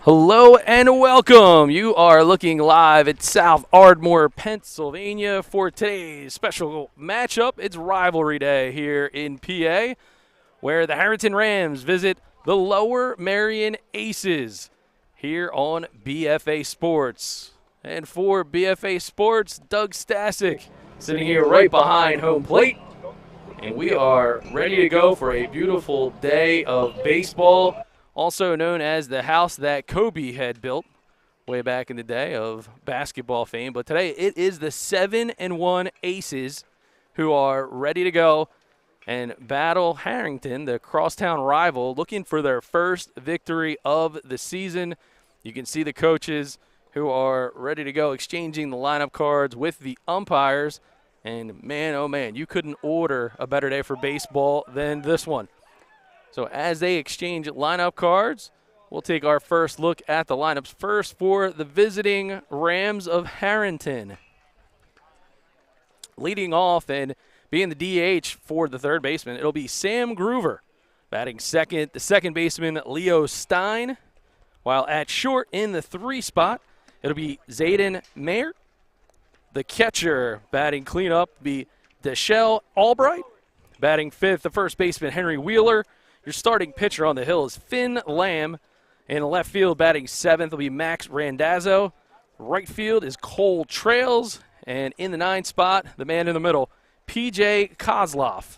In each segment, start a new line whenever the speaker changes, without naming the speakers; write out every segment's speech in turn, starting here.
Hello and welcome. You are looking live at South Ardmore, Pennsylvania for today's special matchup. It's rivalry day here in PA, where the Harriton Rams visit the Lower Merion Aces here on BFA Sports. And for BFA Sports, Doug Stasic sitting here right behind home plate. And we are ready to go for a beautiful day of baseball, also known as the house that Kobe had built way back in the day of basketball fame. But today it is the 7-1 Aces who are ready to go and battle Harrington, the crosstown rival, looking for their first victory of the season. You can see the coaches who are ready to go exchanging the lineup cards with the umpires. And man, oh man, you couldn't order a better day for baseball than this one. So as they exchange lineup cards, we'll take our first look at the lineups. First for the visiting Rams of Harrington. Leading off and being the DH for the third baseman, it'll be Sam Groover. Batting second, the second baseman, Leo Stein. While at short in the 3 spot, it'll be Zayden Mayer. The catcher batting cleanup be Deshelle Albright. Batting fifth, the first baseman, Henry Wheeler. Your starting pitcher on the hill is Finn Lamb. In the left field, batting seventh will be Max Randazzo. Right field is Cole Trails. And in the 9 spot, the man in the middle, PJ Kozlov.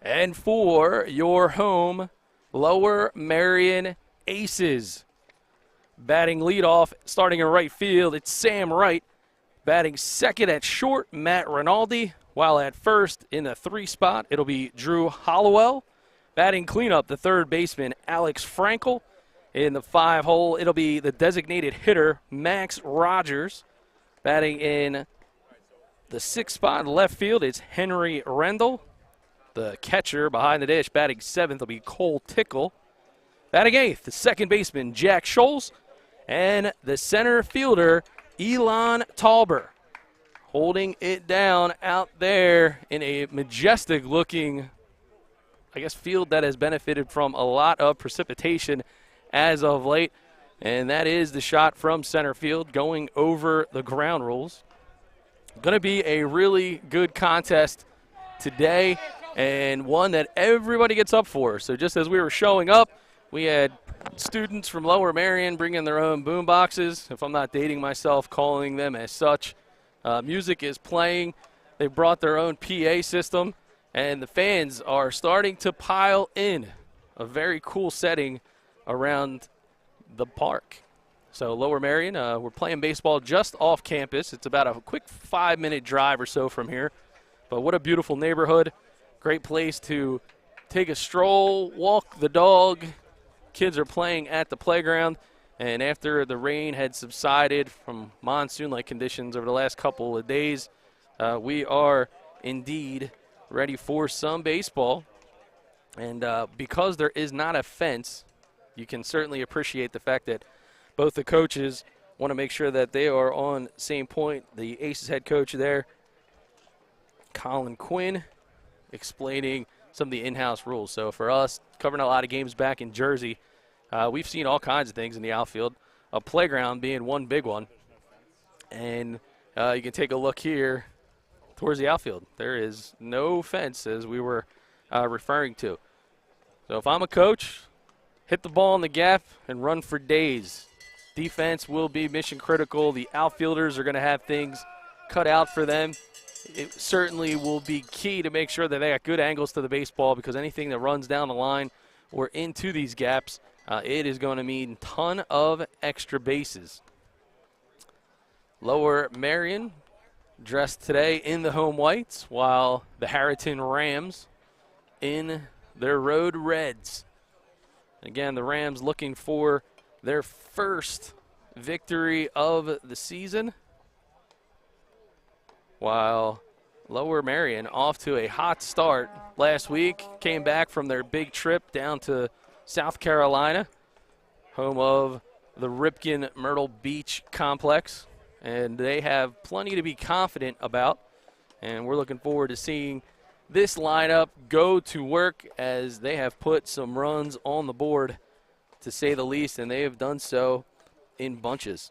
And for your home, Lower Merion Aces. Batting leadoff, starting in right field, it's Sam Wright. Batting second at short, Matt Rinaldi. While at first, in the 3 spot, it'll be Drew Hollowell. Batting cleanup, the third baseman, Alex Frankel. In the 5 hole, it'll be the designated hitter, Max Rogers. Batting in the 6th spot in left field, it's Henry Rendell. The catcher behind the dish, batting 7th, will be Cole Tickle. Batting 8th, the second baseman, Jack Scholes. And the center fielder, Elon Talber. Holding it down out there in a majestic-looking, field that has benefited from a lot of precipitation as of late. And that is the shot from center field going over the ground rules. Going to be a really good contest today and one that everybody gets up for. So just as we were showing up, we had students from Lower Merion bringing their own boom boxes, if I'm not dating myself, calling them as such. Music is playing. They brought their own PA system, and the fans are starting to pile in. A very cool setting around the park. So Lower Merion, we're playing baseball just off campus. It's about a quick 5-minute drive or so from here. But what a beautiful neighborhood. Great place to take a stroll, walk the dog. Kids are playing at the playground. And after the rain had subsided from monsoon-like conditions over the last couple of days, we are indeed ready for some baseball. And because there is not a fence, you can certainly appreciate the fact that both the coaches want to make sure that they are on the same point. The Aces head coach there, Colin Quinn, explaining some of the in-house rules. So for us, covering a lot of games back in Jersey, we've seen all kinds of things in the outfield, a playground being one big one. And you can take a look here towards the outfield. There is no fence, as we were referring to. So if I'm a coach, hit the ball in the gap and run for days. Defense will be mission critical. The outfielders are going to have things cut out for them. It certainly will be key to make sure that they got good angles to the baseball, because anything that runs down the line or into these gaps, it is going to mean a ton of extra bases. Lower Merion dressed today in the home whites, while the Harriton Rams in their road reds. Again, the Rams looking for their first victory of the season, while Lower Merion off to a hot start last week, came back from their big trip down to South Carolina, home of the Ripken Myrtle Beach complex, and they have plenty to be confident about, and we're looking forward to seeing this lineup go to work as they have put some runs on the board to say the least, and they have done so in bunches.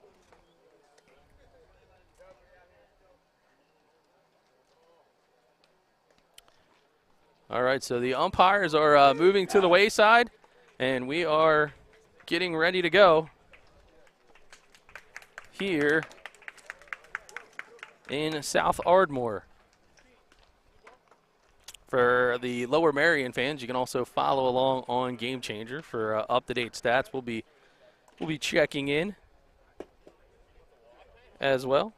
All right, so the umpires are moving to the wayside, and we are getting ready to go here in South Ardmore. For the Lower Merion fans, you can also follow along on GameChanger for up-to-date stats. We'll be checking in as well.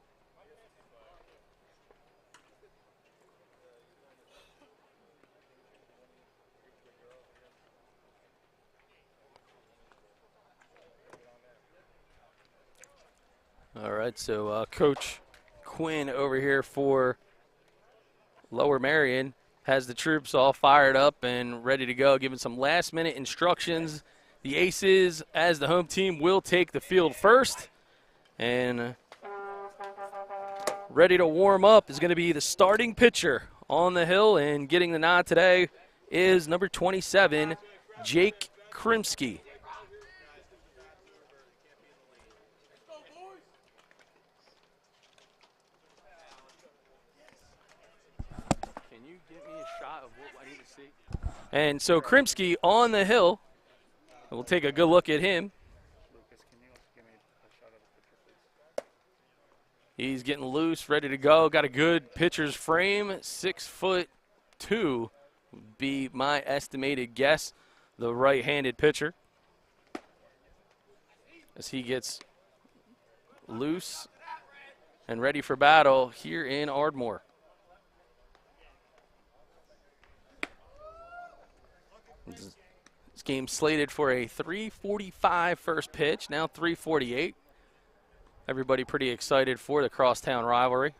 All right, so Coach Quinn over here for Lower Merion has the troops all fired up and ready to go, giving some last-minute instructions. The Aces, as the home team, will take the field first. And ready to warm up is going to be the starting pitcher on the hill, and getting the nod today is number 27, Jake Krimsky. And so Krimsky on the hill. We'll take a good look at him. He's getting loose, ready to go. Got a good pitcher's frame. 6'2" would be my estimated guess. The right-handed pitcher. As he gets loose and ready for battle here in Ardmore. This game slated for a 3:45 first pitch, now 3:48. Everybody pretty excited for the crosstown rivalry.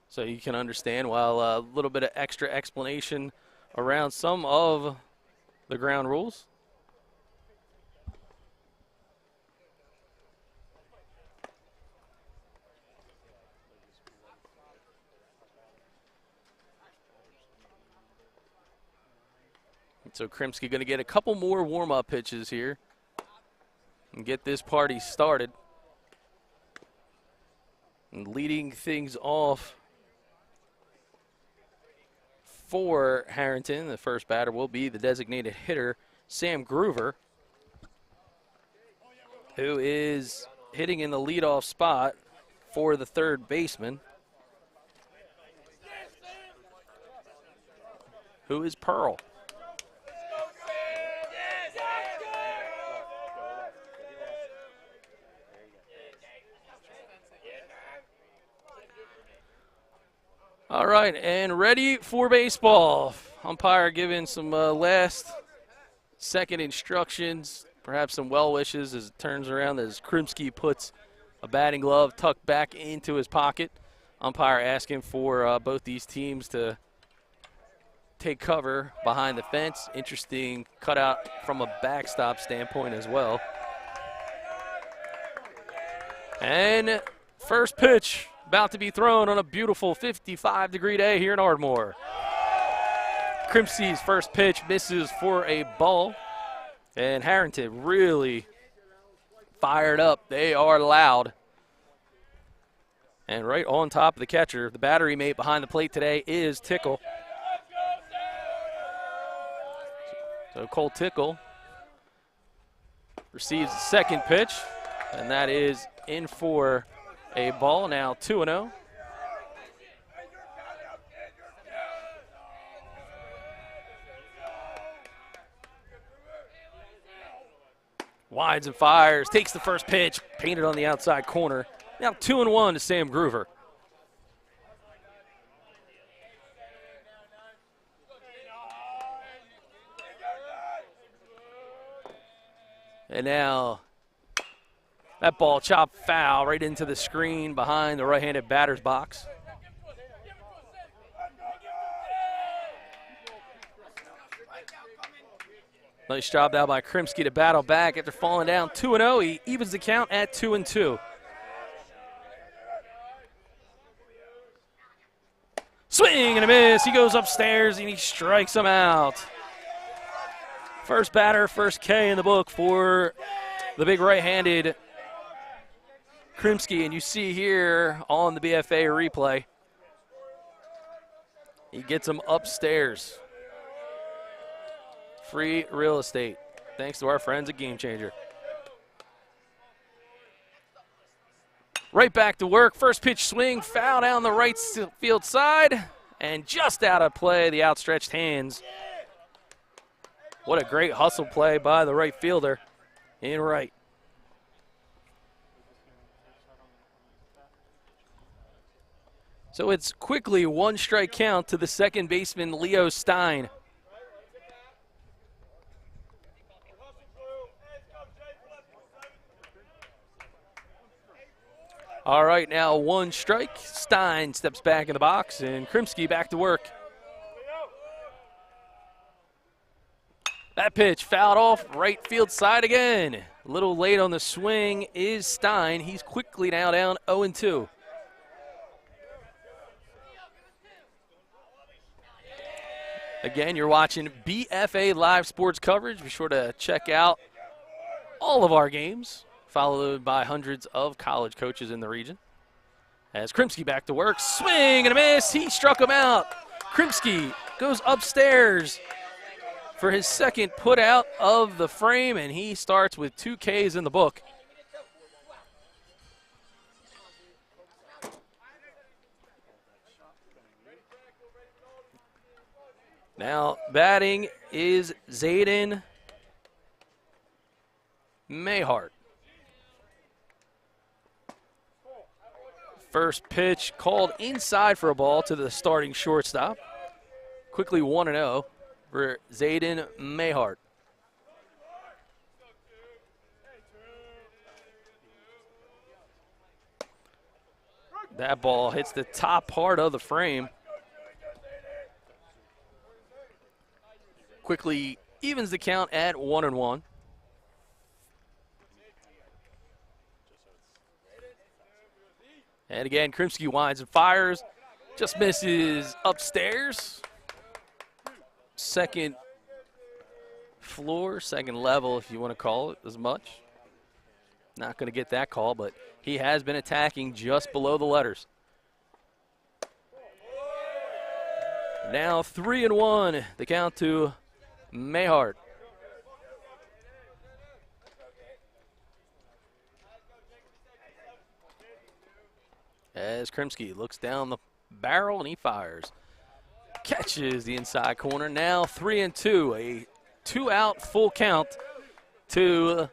So you can understand, while a little bit of extra explanation around some of the ground rules. So Krimsky going to get a couple more warm-up pitches here and get this party started. And leading things off for Harriton, the first batter will be the designated hitter, Sam Groover, who is hitting in the leadoff spot for the third baseman, who is Pearl. All right, and ready for baseball. Umpire giving some last-second instructions, perhaps some well wishes as it turns around as Krimsky puts a batting glove tucked back into his pocket. Umpire asking for both these teams to take cover behind the fence. Interesting cutout from a backstop standpoint as well. And first pitch about to be thrown on a beautiful 55-degree day here in Ardmore. Krimsky's first pitch misses for a ball. And Harriton really fired up. They are loud. And right on top of the catcher, the battery mate behind the plate today is Tickle. So Cole Tickle receives the second pitch, and that is in for a ball. Now 2-0. Wides and fires, takes the first pitch, painted on the outside corner. Now 2-1 to Sam Groover. And now that ball chopped foul right into the screen behind the right-handed batter's box. Nice job now by Krimsky to battle back after falling down 2-0. He evens the count at 2-2. Swing and a miss. He goes upstairs and he strikes him out. First batter, first K in the book for the big right-handed Krimsky. And you see here on the BFA replay, he gets him upstairs. Free real estate, thanks to our friends at GameChanger. Right back to work. First pitch swing, foul down the right field side, and just out of play, the outstretched hands. What a great hustle play by the right fielder in right. So it's quickly 1 strike count to the second baseman, Leo Stein. All right, now 1 strike. Stein steps back in the box, and Krimsky back to work. That pitch fouled off right field side again. A little late on the swing is Stein. He's quickly now down 0-2. Again, you're watching BFA Live Sports coverage. Be sure to check out all of our games, followed by hundreds of college coaches in the region. As Krimsky back to work, swing and a miss. He struck him out. Krimsky goes upstairs for his second put out of the frame, and he starts with 2 Ks in the book. Now batting is Zayden Mayhart. First pitch called inside for a ball to the starting shortstop. Quickly 1-0 for Zayden Mayhart. That ball hits the top part of the frame. Quickly evens the count at 1-1. And again, Krimsky winds and fires. Just misses upstairs. Second floor, second level, if you want to call it as much. Not going to get that call, but he has been attacking just below the letters. Now 3-1, the count to Mayhart. As Krimsky looks down the barrel and he fires. Catches the inside corner. Now 3-2, a 2-out full count to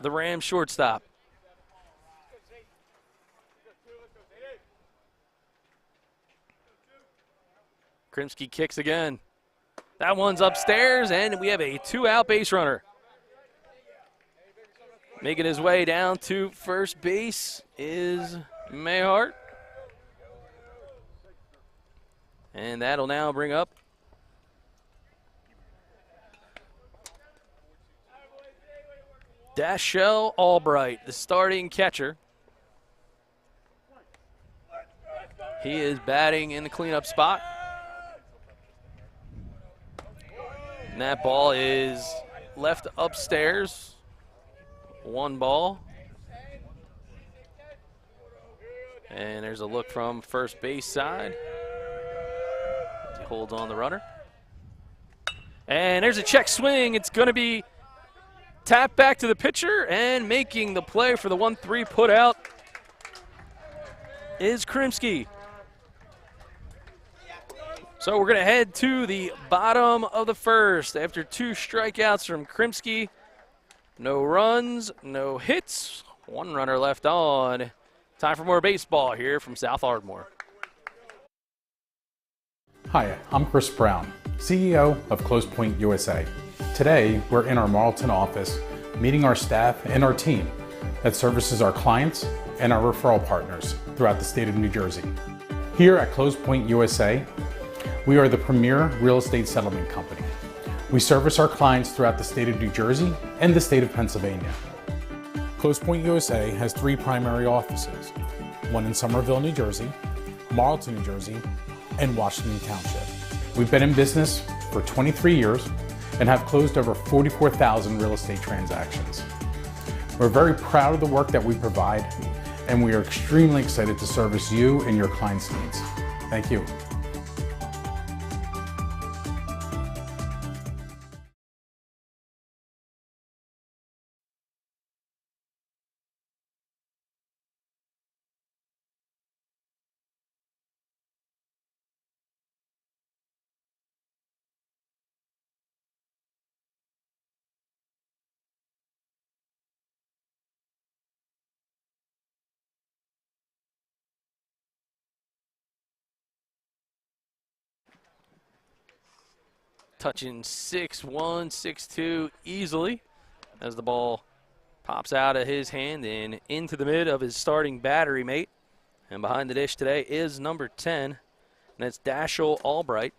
the Rams shortstop. Krimsky kicks again. That one's upstairs, and we have a 2-out base runner. Making his way down to first base is Mayhart. And that'll now bring up Dashell Albright, the starting catcher. He is batting in the cleanup spot. And that ball is left upstairs. 1 ball. And there's a look from first base side. He holds on the runner. And there's a check swing. It's going to be tapped back to the pitcher, and making the play for the 1-3 put out is Krimsky. So we're going to head to the bottom of the first after 2 strikeouts from Krimsky. No runs, no hits, 1 runner left on. Time for more baseball here from South Ardmore.
Hi, I'm Chris Brown, CEO of Close Point USA. Today, we're in our Marlton office meeting our staff and our team that services our clients and our referral partners throughout the state of New Jersey. Here at Close Point USA, we are the premier real estate settlement company. We service our clients throughout the state of New Jersey and the state of Pennsylvania. Close Point USA has 3 primary offices, one in Somerville, New Jersey, Marlton, New Jersey, and Washington Township. We've been in business for 23 years and have closed over 44,000 real estate transactions. We're very proud of the work that we provide, and we are extremely excited to service you and your clients' needs. Thank you.
Touching 6'1", 6'2", easily as the ball pops out of his hand and into the mid of his starting battery mate. And behind the dish today is number 10, and that's Dashel Albright.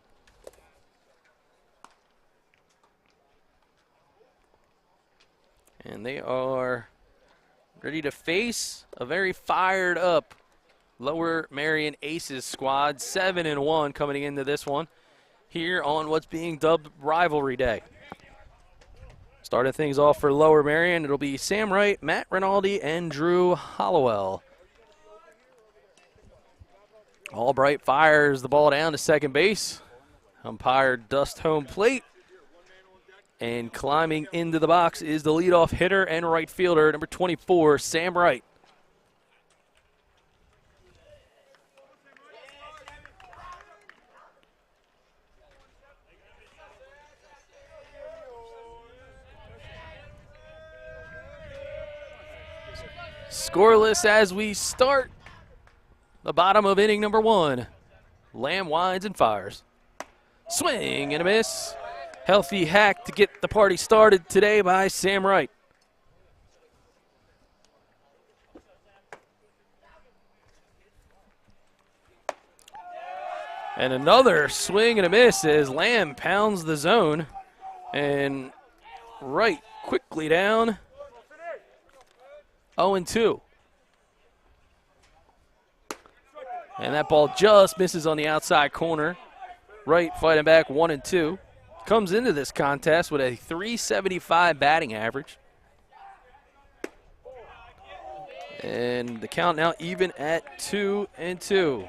And they are ready to face a very fired up Lower Merion Aces squad, 7-1 coming into this one here on what's being dubbed Rivalry Day. Starting things off for Lower Merion, it'll be Sam Wright, Matt Rinaldi, and Drew Hollowell. Albright fires the ball down to second base. Umpire dust home plate. And climbing into the box is the leadoff hitter and right fielder, number 24, Sam Wright. Scoreless as we start the bottom of inning number 1. Lamb winds and fires. Swing and a miss. Healthy hack to get the party started today by Sam Wright. And another swing and a miss as Lamb pounds the zone. And Wright quickly down. 0-2. And that ball just misses on the outside corner. Wright fighting back 1-2. Comes into this contest with a .375 batting average. And the count now even at 2-2.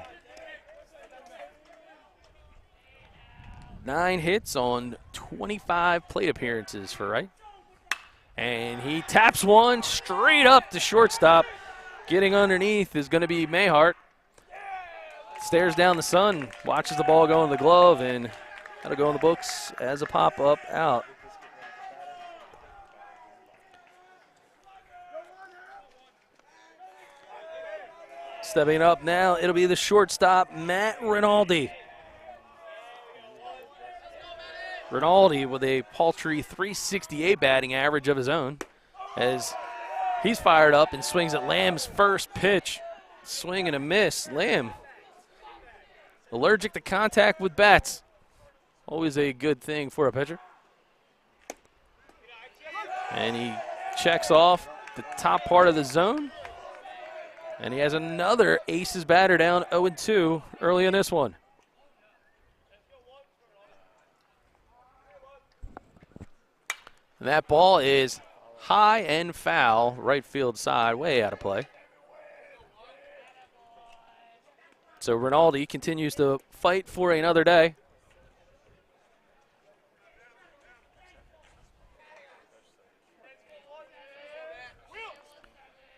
9 hits on 25 plate appearances for Wright. And he taps one straight up to shortstop. Getting underneath is going to be Mayhart. Stares down the sun, watches the ball go in the glove, and that'll go in the books as a pop-up out. Stepping up now, it'll be the shortstop, Matt Rinaldi. Rinaldi with a paltry .368 batting average of his own as he's fired up and swings at Lamb's first pitch. Swing and a miss. Lamb allergic to contact with bats. Always a good thing for a pitcher. And he checks off the top part of the zone. And he has another aces batter down 0-2 early in this one. And that ball is high and foul, right field side, way out of play. So Rinaldi continues to fight for another day.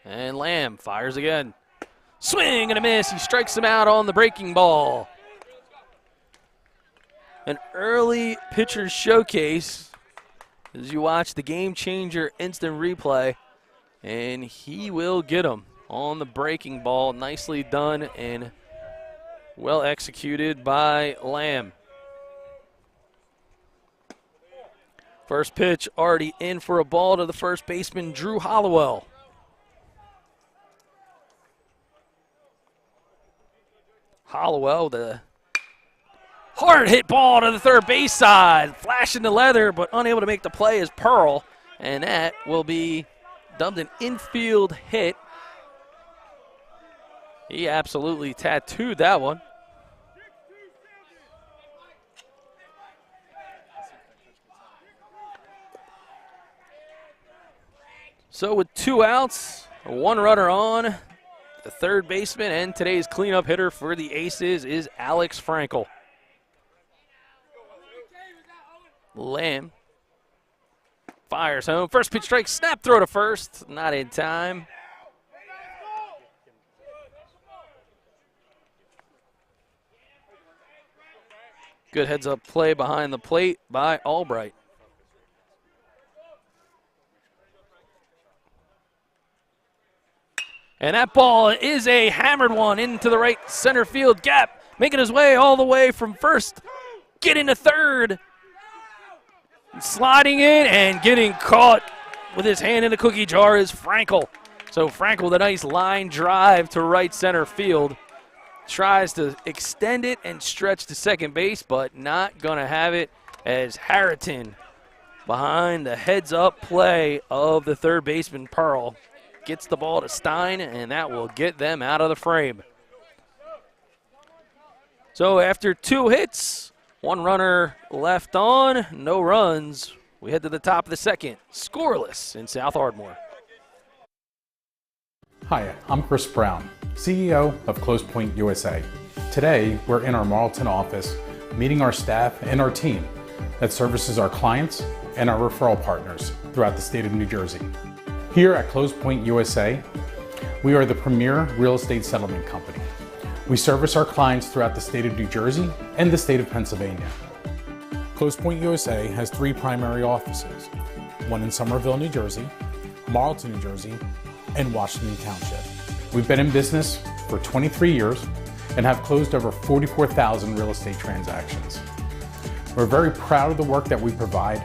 And Lamb fires again. Swing and a miss. He strikes him out on the breaking ball. An early pitcher's showcase as you watch the GameChanger instant replay. And he will get him on the breaking ball. Nicely done and well executed by Lamb. First pitch already in for a ball to the first baseman, Drew Hollowell. Hollowell, the hard hit ball to the third base side. Flashing the leather, but unable to make the play is Pearl. And that will be dubbed an infield hit. He absolutely tattooed that one. So with 2 outs, 1 runner on, the third baseman, and today's cleanup hitter for the Aces is Alex Frankel. Lamb fires home. First pitch strike, snap throw to first. Not in time. Good heads-up play behind the plate by Albright. And that ball is a hammered one into the right center field gap, making his way all the way from first, getting to third, sliding in and getting caught with his hand in the cookie jar is Frankel. So Frankel with a nice line drive to right center field. Tries to extend it and stretch to second base, but not going to have it as Harriton, behind the heads-up play of the third baseman, Pearl, gets the ball to Stein, and that will get them out of the frame. So after 2 hits, 1 runner left on, no runs, we head to the top of the second, scoreless in South Ardmore.
Hi, I'm Chris Brown, CEO of Close Point USA. Today, we're in our Marlton office meeting our staff and our team that services our clients and our referral partners throughout the state of New Jersey. Here at Close Point USA, we are the premier real estate settlement company. We service our clients throughout the state of New Jersey and the state of Pennsylvania. Close Point USA has 3 primary offices, one in Somerville, New Jersey, Marlton, New Jersey, and Washington Township. We've been in business for 23 years and have closed over 44,000 real estate transactions. We're very proud of the work that we provide,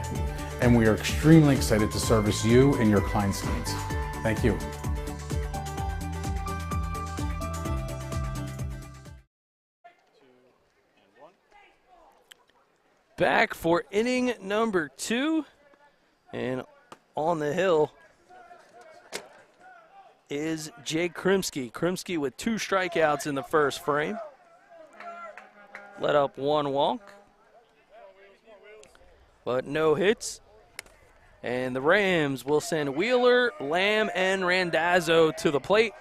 and we are extremely excited to service you and your clients' needs. Thank you.
Back for inning number 2, and on the hill is Jake Krimsky. Krimsky with 2 strikeouts in the first frame. Let up 1 walk, but no hits. And the Rams will send Wheeler, Lamb, and Randazzo to the plate,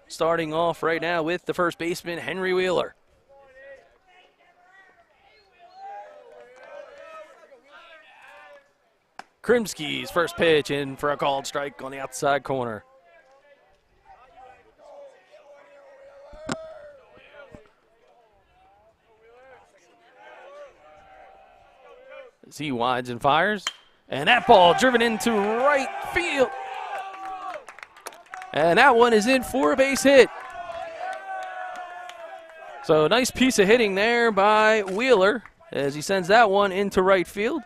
starting off right now with the first baseman, Henry Wheeler. Krimsky's first pitch in for a called strike on the outside corner. As he winds and fires. And that ball driven into right field. And that one is in for a base hit. So a nice piece of hitting there by Wheeler as he sends that one into right field.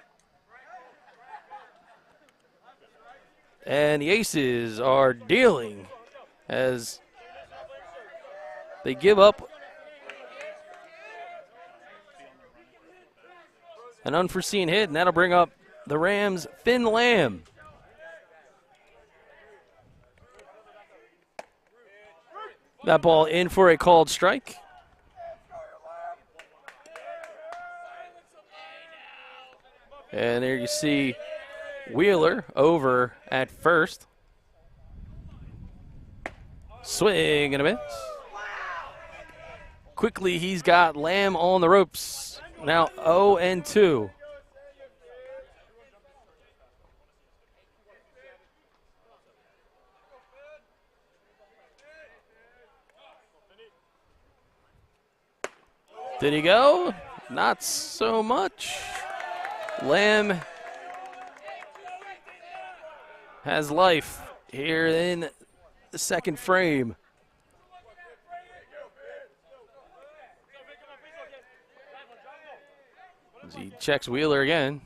And the Aces are dealing as they give up an unforeseen hit, and that'll bring up the Rams' Finn Lamb. That ball in for a called strike. And there you see Wheeler over at first. Swing and a miss. Quickly, he's got Lamb on the ropes. Now 0-2. Did he go? Not so much. Lamb has life here in the second frame. As he checks Wheeler again.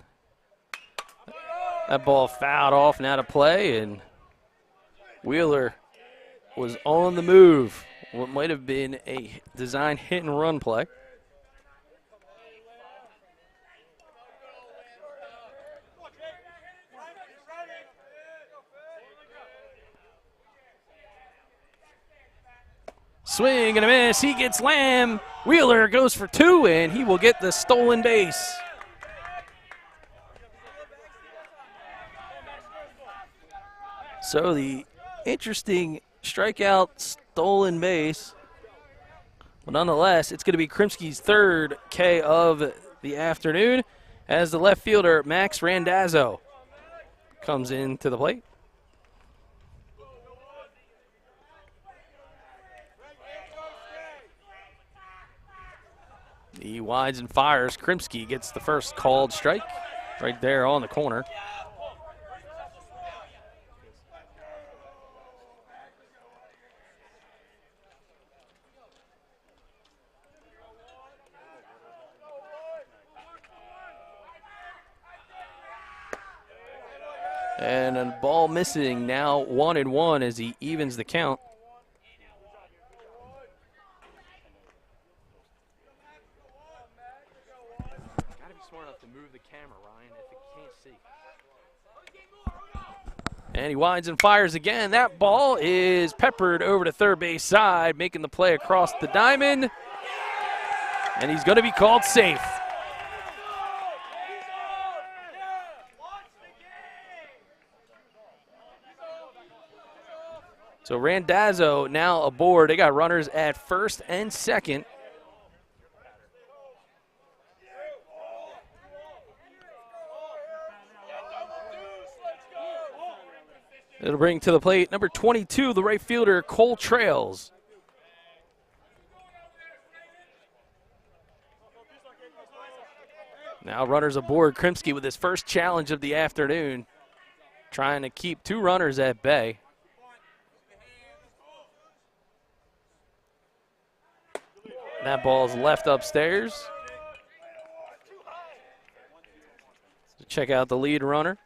That ball fouled off and out of play, and Wheeler was on the move. What might have been a design hit and run play. Swing and a miss. He gets Lamb. Wheeler goes for 2, and he will get the stolen base. So the interesting strikeout stolen base. But nonetheless, it's going to be Krimsky's third K of the afternoon as the left fielder, Max Randazzo, comes into the plate. He wides and fires. Krimsky gets the first called strike right there on the corner. And a ball missing, now 1-1 as he evens the count. Gotta be smart enough to move the camera, Ryan, if it can't see. And he winds and fires again. That ball is peppered over to third base side, making the play across the diamond. And he's going to be called safe. So Randazzo now aboard. They got runners at first and second. It'll bring to the plate number 22, the right fielder, Cole Trails. Now runners aboard. Krimsky with his first challenge of the afternoon, trying to keep two runners at bay. That ball is left upstairs. So check out the lead runner.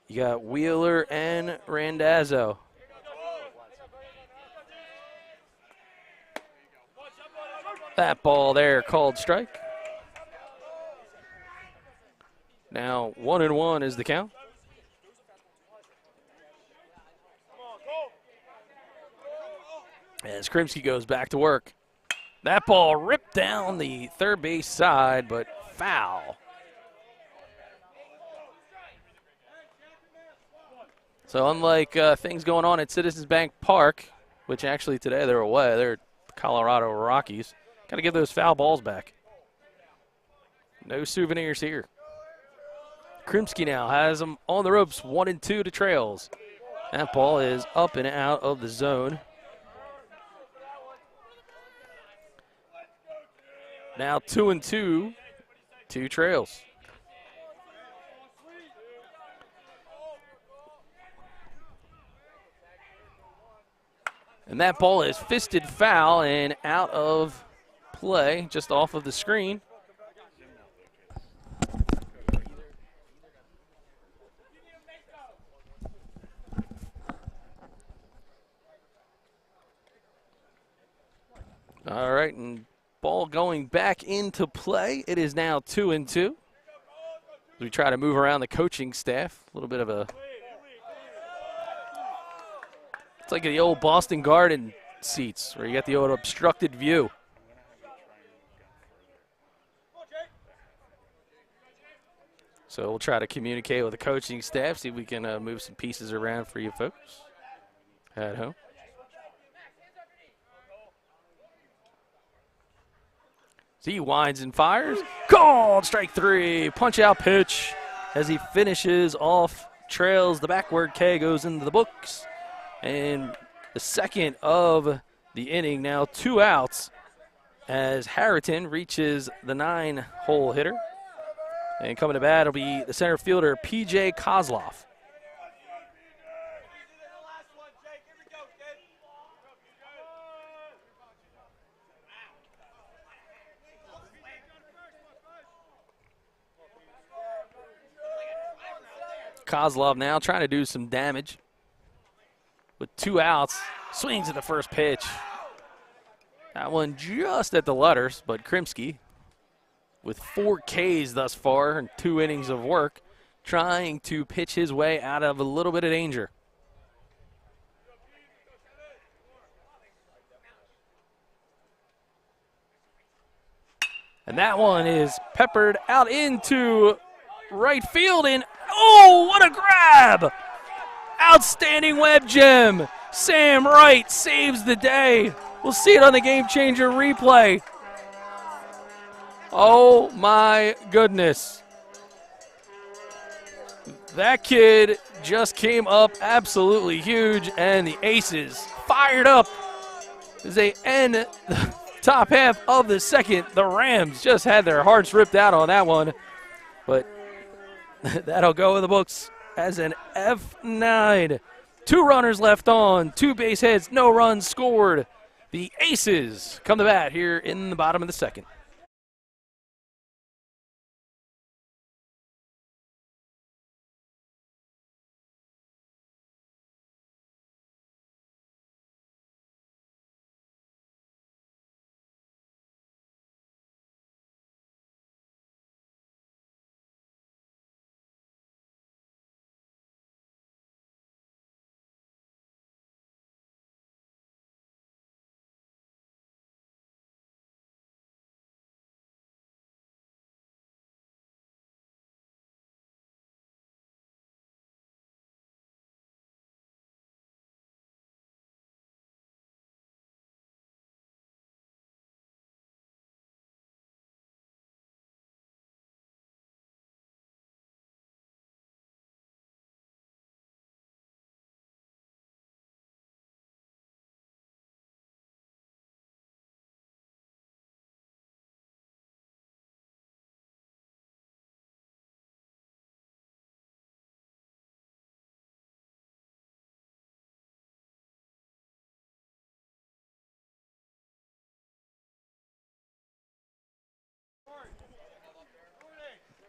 You got Wheeler and Randazzo. That ball there called strike. Now 1-1 is the count. As Krimsky goes back to work. That ball ripped down the third base side, but foul. So unlike things going on at Citizens Bank Park, which actually today they're away, they're Colorado Rockies, got to give those foul balls back. No souvenirs here. Krimsky now has them on the ropes, 1-2 to Trails. That ball is up and out of the zone. Now 2-2 to Trails. And that ball is fisted foul and out of play, just off of the screen. All right, and ball going back into play. It is now 2-2. We try to move around the coaching staff. A little bit of a, it's like the old Boston Garden seats where you got the old obstructed view. So we'll try to communicate with the coaching staff, see if we can move some pieces around for you folks at home. He winds and fires. Called strike three. Punch out pitch as he finishes off Trails. The backward K goes into the books. And the second of the inning, now 2 outs as Harriton reaches the 9-hole hitter. And coming to bat will be the center fielder, P.J. Kozlov. Kozlov now trying to do some damage with 2 outs. Swings at the first pitch. That one just at the letters, but Krimsky with 4 Ks thus far and 2 innings of work, trying to pitch his way out of a little bit of danger. And that one is peppered out into right field, and oh, what a grab! Outstanding web gem. Sam Wright saves the day. We'll see it on the GameChanger replay. Oh my goodness. That kid just came up absolutely huge, and the Aces fired up as they end the top half of the second. The Rams just had their hearts ripped out on that one, but that'll go in the books as an F9. 2 runners left on, 2 base hits, no runs scored. The Aces come to bat here in the bottom of the second.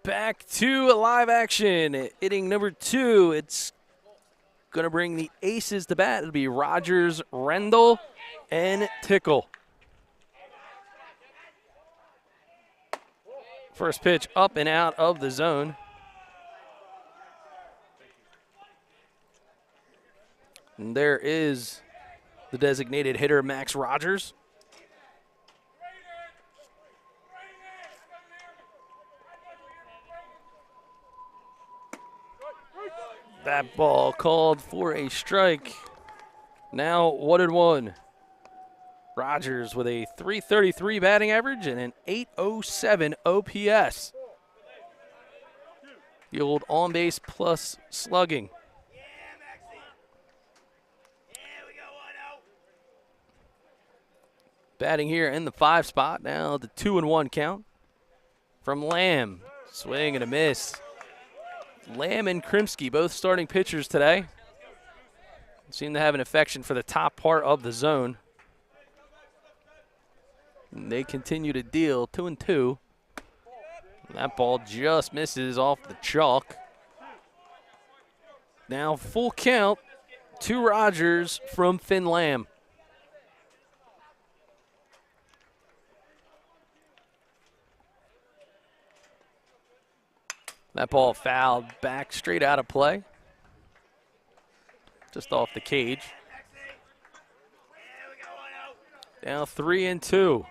Back to live action. Inning number 2. It's going to bring the Aces to bat. It'll be Rogers, Rendell, and Tickle. First pitch up and out of the zone. And there is the designated hitter, Max Rogers. That ball called for a strike. Now 1-1. Rogers with a .333 batting average and an .807 OPS. The old on-base plus slugging. Batting here in the 5 spot. Now the 2-1 count from Lamb. Swing and a miss. Lamb and Krimsky, both starting pitchers today, seem to have an affection for the top part of the zone. And they continue to deal 2-2. That ball just misses off the chalk. Now full count to Rogers from Finn Lamb. That ball fouled back straight out of play. Just off the cage. Now 3-2.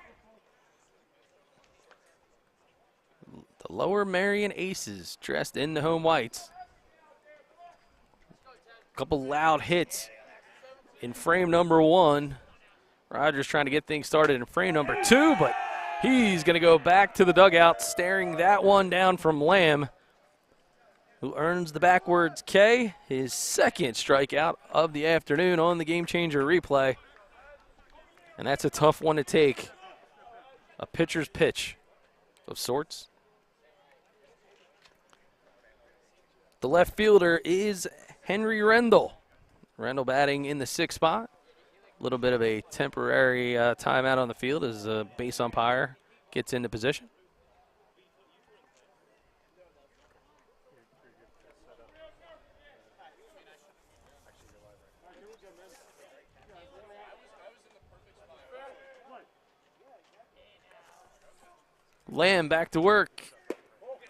The Lower Merion Aces dressed in the home whites. Couple loud hits in frame number 1. Rogers trying to get things started in frame number 2, but he's going to go back to the dugout, staring that one down from Lamb, who earns the backwards K, his second strikeout of the afternoon on the GameChanger replay. And that's a tough one to take. A pitcher's pitch of sorts. The left fielder is Henry Rendell. Rendell batting in the 6th spot. A little bit of a temporary timeout on the field as the base umpire gets into position. Lamb back to work.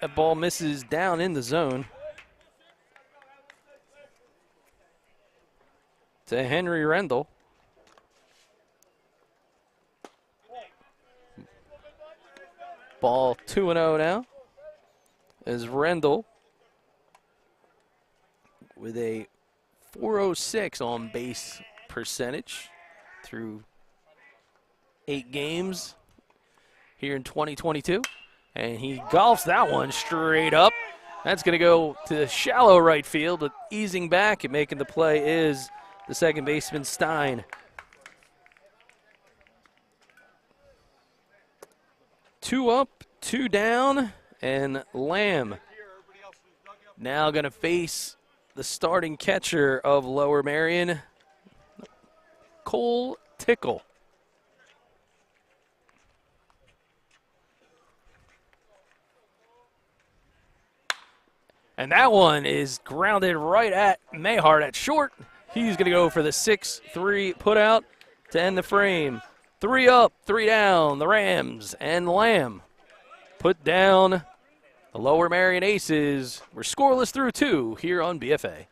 That ball misses down in the zone. To Henry Rendell. Ball 2-0 now. as Rinaldi with a .406 on base percentage through 8 games here in 2022. And he golfs that one straight up. That's going to go to shallow right field, but easing back and making the play is the second baseman, Stein. 2 up, 2 down, and Lamb now going to face the starting catcher of Lower Merion, Cole Tickle. And that one is grounded right at Mayhart at short. He's going to go for the 6-3 putout to end the frame. 3 up, 3 down, the Rams and Lamb put down the Lower Merion Aces. We're scoreless through 2 here on BFA.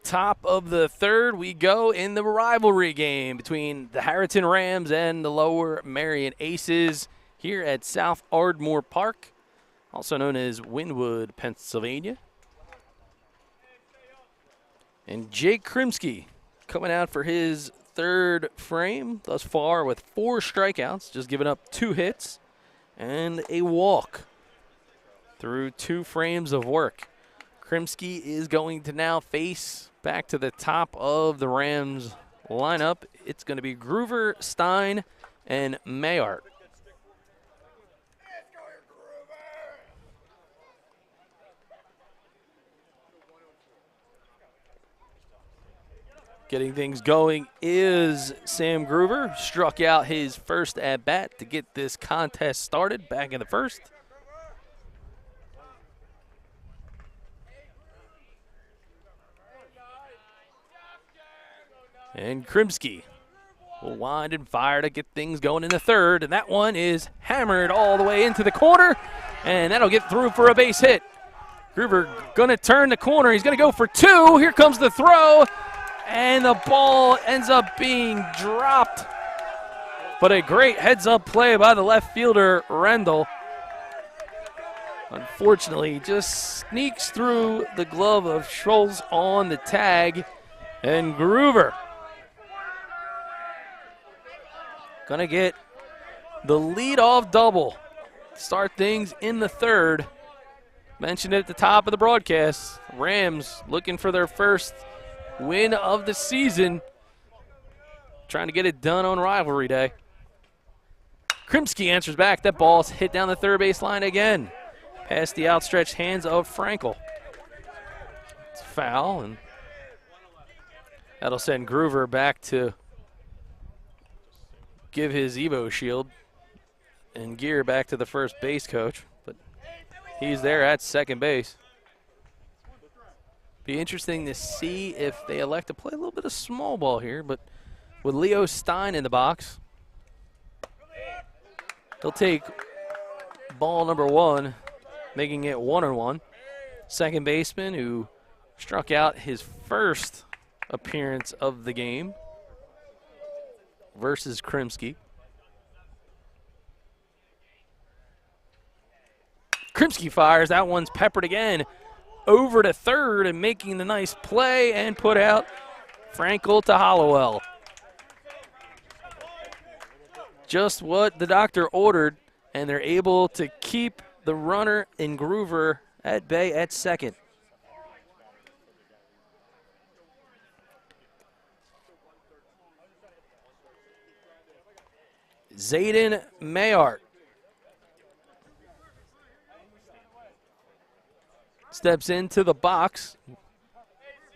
Top of the third, we go in the rivalry game between the Harriton Rams and the Lower Merion Aces here at South Ardmore Park, also known as Wynwood, Pennsylvania. And Jake Krimsky coming out for his third frame thus far with 4 strikeouts, just giving up 2 hits and a walk through 2 frames of work. Krimsky is going to now face back to the top of the Rams lineup. It's going to be Groover, Stein, and Mayart. Getting things going is Sam Groover. Struck out his first at-bat to get this contest started back in the first. And Krimsky will wind and fire to get things going in the third. And that one is hammered all the way into the corner. And that'll get through for a base hit. Groover going to turn the corner. He's going to go for 2. Here comes the throw. And the ball ends up being dropped. But a great heads-up play by the left fielder, Rinaldi. Unfortunately, just sneaks through the glove of Schultz on the tag. And Groover going to get the lead-off double. Start things in the third. Mentioned it at the top of the broadcast. Rams looking for their first win of the season. Trying to get it done on rivalry day. Krimsky answers back. That ball's hit down the third base line again. Past the outstretched hands of Frankel. It's foul, and that'll send Groover back to give his Evo shield and gear back to the first base coach. But he's there at second base. Be interesting to see if they elect to play a little bit of small ball here, but with Leo Stein in the box, he'll take ball number 1, making it 1-1. Second baseman who struck out his first appearance of the game versus Krimsky. Krimsky fires. That one's peppered again over to third and making the nice play and put out Frankel to Hollowell. Just what the doctor ordered, and they're able to keep the runner in Groover at bay at second. Zayden Mayart steps into the box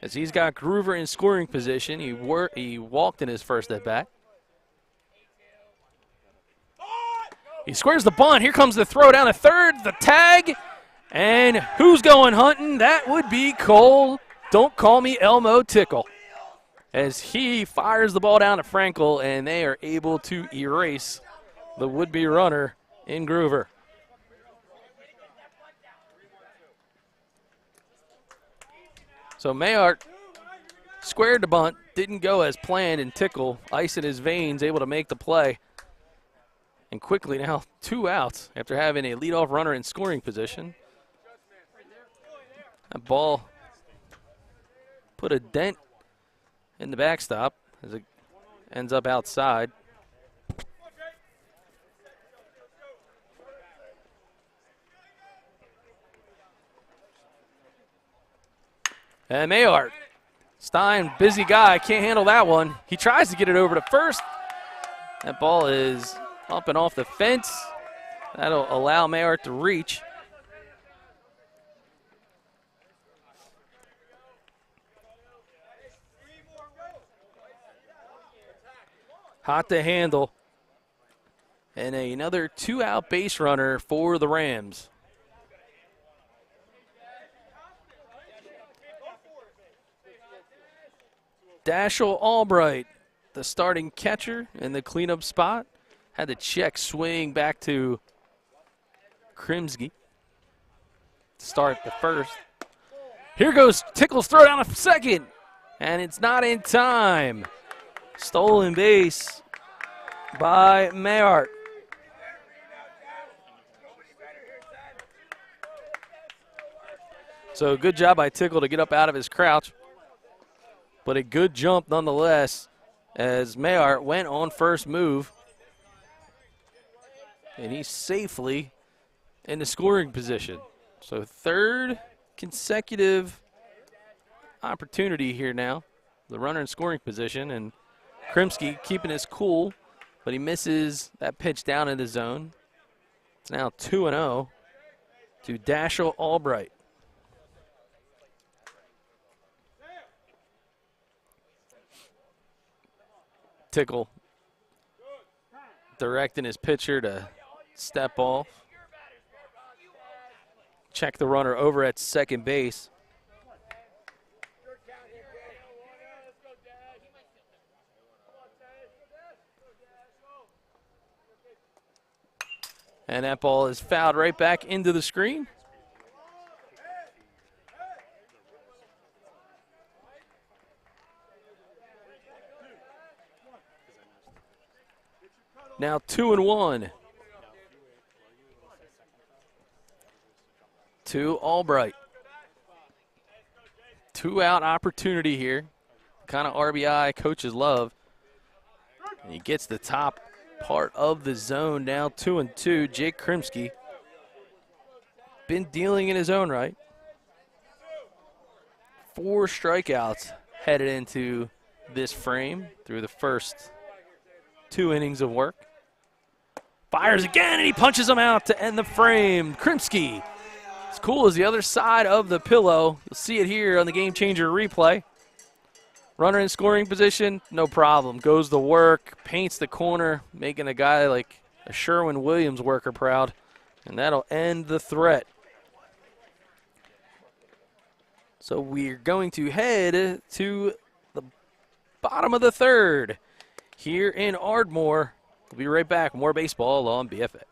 as he's got Groover in scoring position. He walked in his first at bat. He squares the bunt. Here comes the throw down to third, the tag, and who's going hunting? That would be Cole. Don't call me Elmo Tickle. As he fires the ball down to Frankel, and they are able to erase the would-be runner in Groover. So Mayart squared the bunt, didn't go as planned, and Tickle, ice in his veins, able to make the play. And quickly now 2 outs after having a leadoff runner in scoring position. That ball put a dent in the backstop as it ends up outside. And Mayart, Stein, busy guy, can't handle that one. He tries to get it over to first. That ball is up and off the fence. That'll allow Mayart to reach. Hot to handle. And another 2-out base runner for the Rams. Dashel Albright, the starting catcher in the cleanup spot, had the check swing back to Krimsky to start the first. Here goes Tickle's throw down to second, and it's not in time. Stolen base by Mayart. So good job by Tickle to get up out of his crouch, but a good jump nonetheless as Mayart went on first move, and he's safely in the scoring position. So third consecutive opportunity here now. The runner in scoring position, and Krimsky keeping his cool, but he misses that pitch down in the zone. It's now 2-0 to Dashel Albright. Tickle directing his pitcher to step off. Check the runner over at second base. And that ball is fouled right back into the screen. Now 2-1 to Albright. 2-out opportunity here. Kind of RBI coaches love. And he gets the top part of the zone, now 2-2. Jake Krimsky been dealing in his own right. 4 strikeouts headed into this frame through the first 2 innings of work. Fires again, and he punches him out to end the frame. Krimsky, as cool as the other side of the pillow. You'll see it here on the GameChanger replay. Runner in scoring position, no problem. Goes to work, paints the corner, making a guy like a Sherwin-Williams worker proud, and that'll end the threat. So we're going to head to the bottom of the third here in Ardmore. We'll be right back. More baseball on BFA.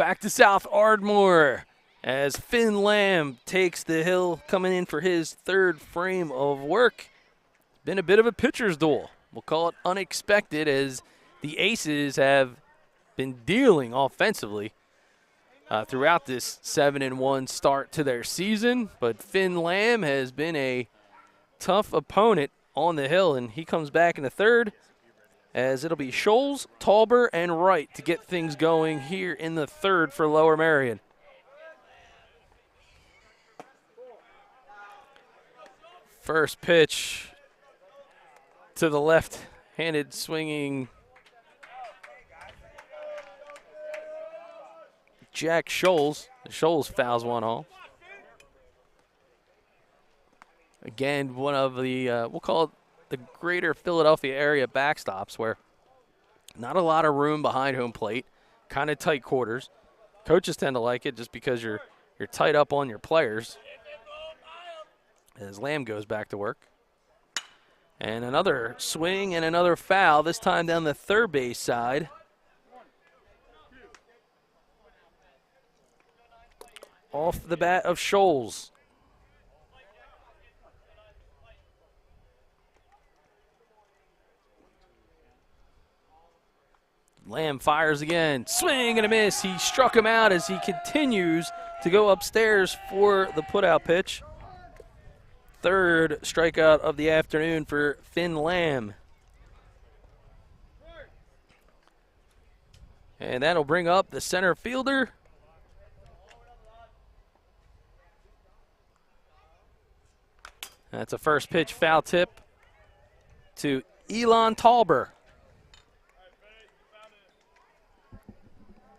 back to South Ardmore as Finn Lamb takes the hill, coming in for his third frame of work. Been a bit of a pitcher's duel. We'll call it unexpected, as the Aces have been dealing offensively throughout this 7-1 start to their season. But Finn Lamb has been a tough opponent on the hill, and he comes back in the third, as it'll be Scholes, Talber, and Wright to get things going here in the third for Lower Merion. First pitch to the left-handed swinging Jack Scholes. Scholes fouls one off. Again, one of the, we'll call it the greater Philadelphia area backstops, where not a lot of room behind home plate, kind of tight quarters. Coaches tend to like it just because you're tight up on your players. As Lamb goes back to work. And another swing and another foul, this time down the third base side. Off the bat of Scholes. Lamb fires again. Swing and a miss. He struck him out as he continues to go upstairs for the putout pitch. Third strikeout of the afternoon for Finn Lamb. And that'll bring up the center fielder. That's a first pitch foul tip to Elon Talber.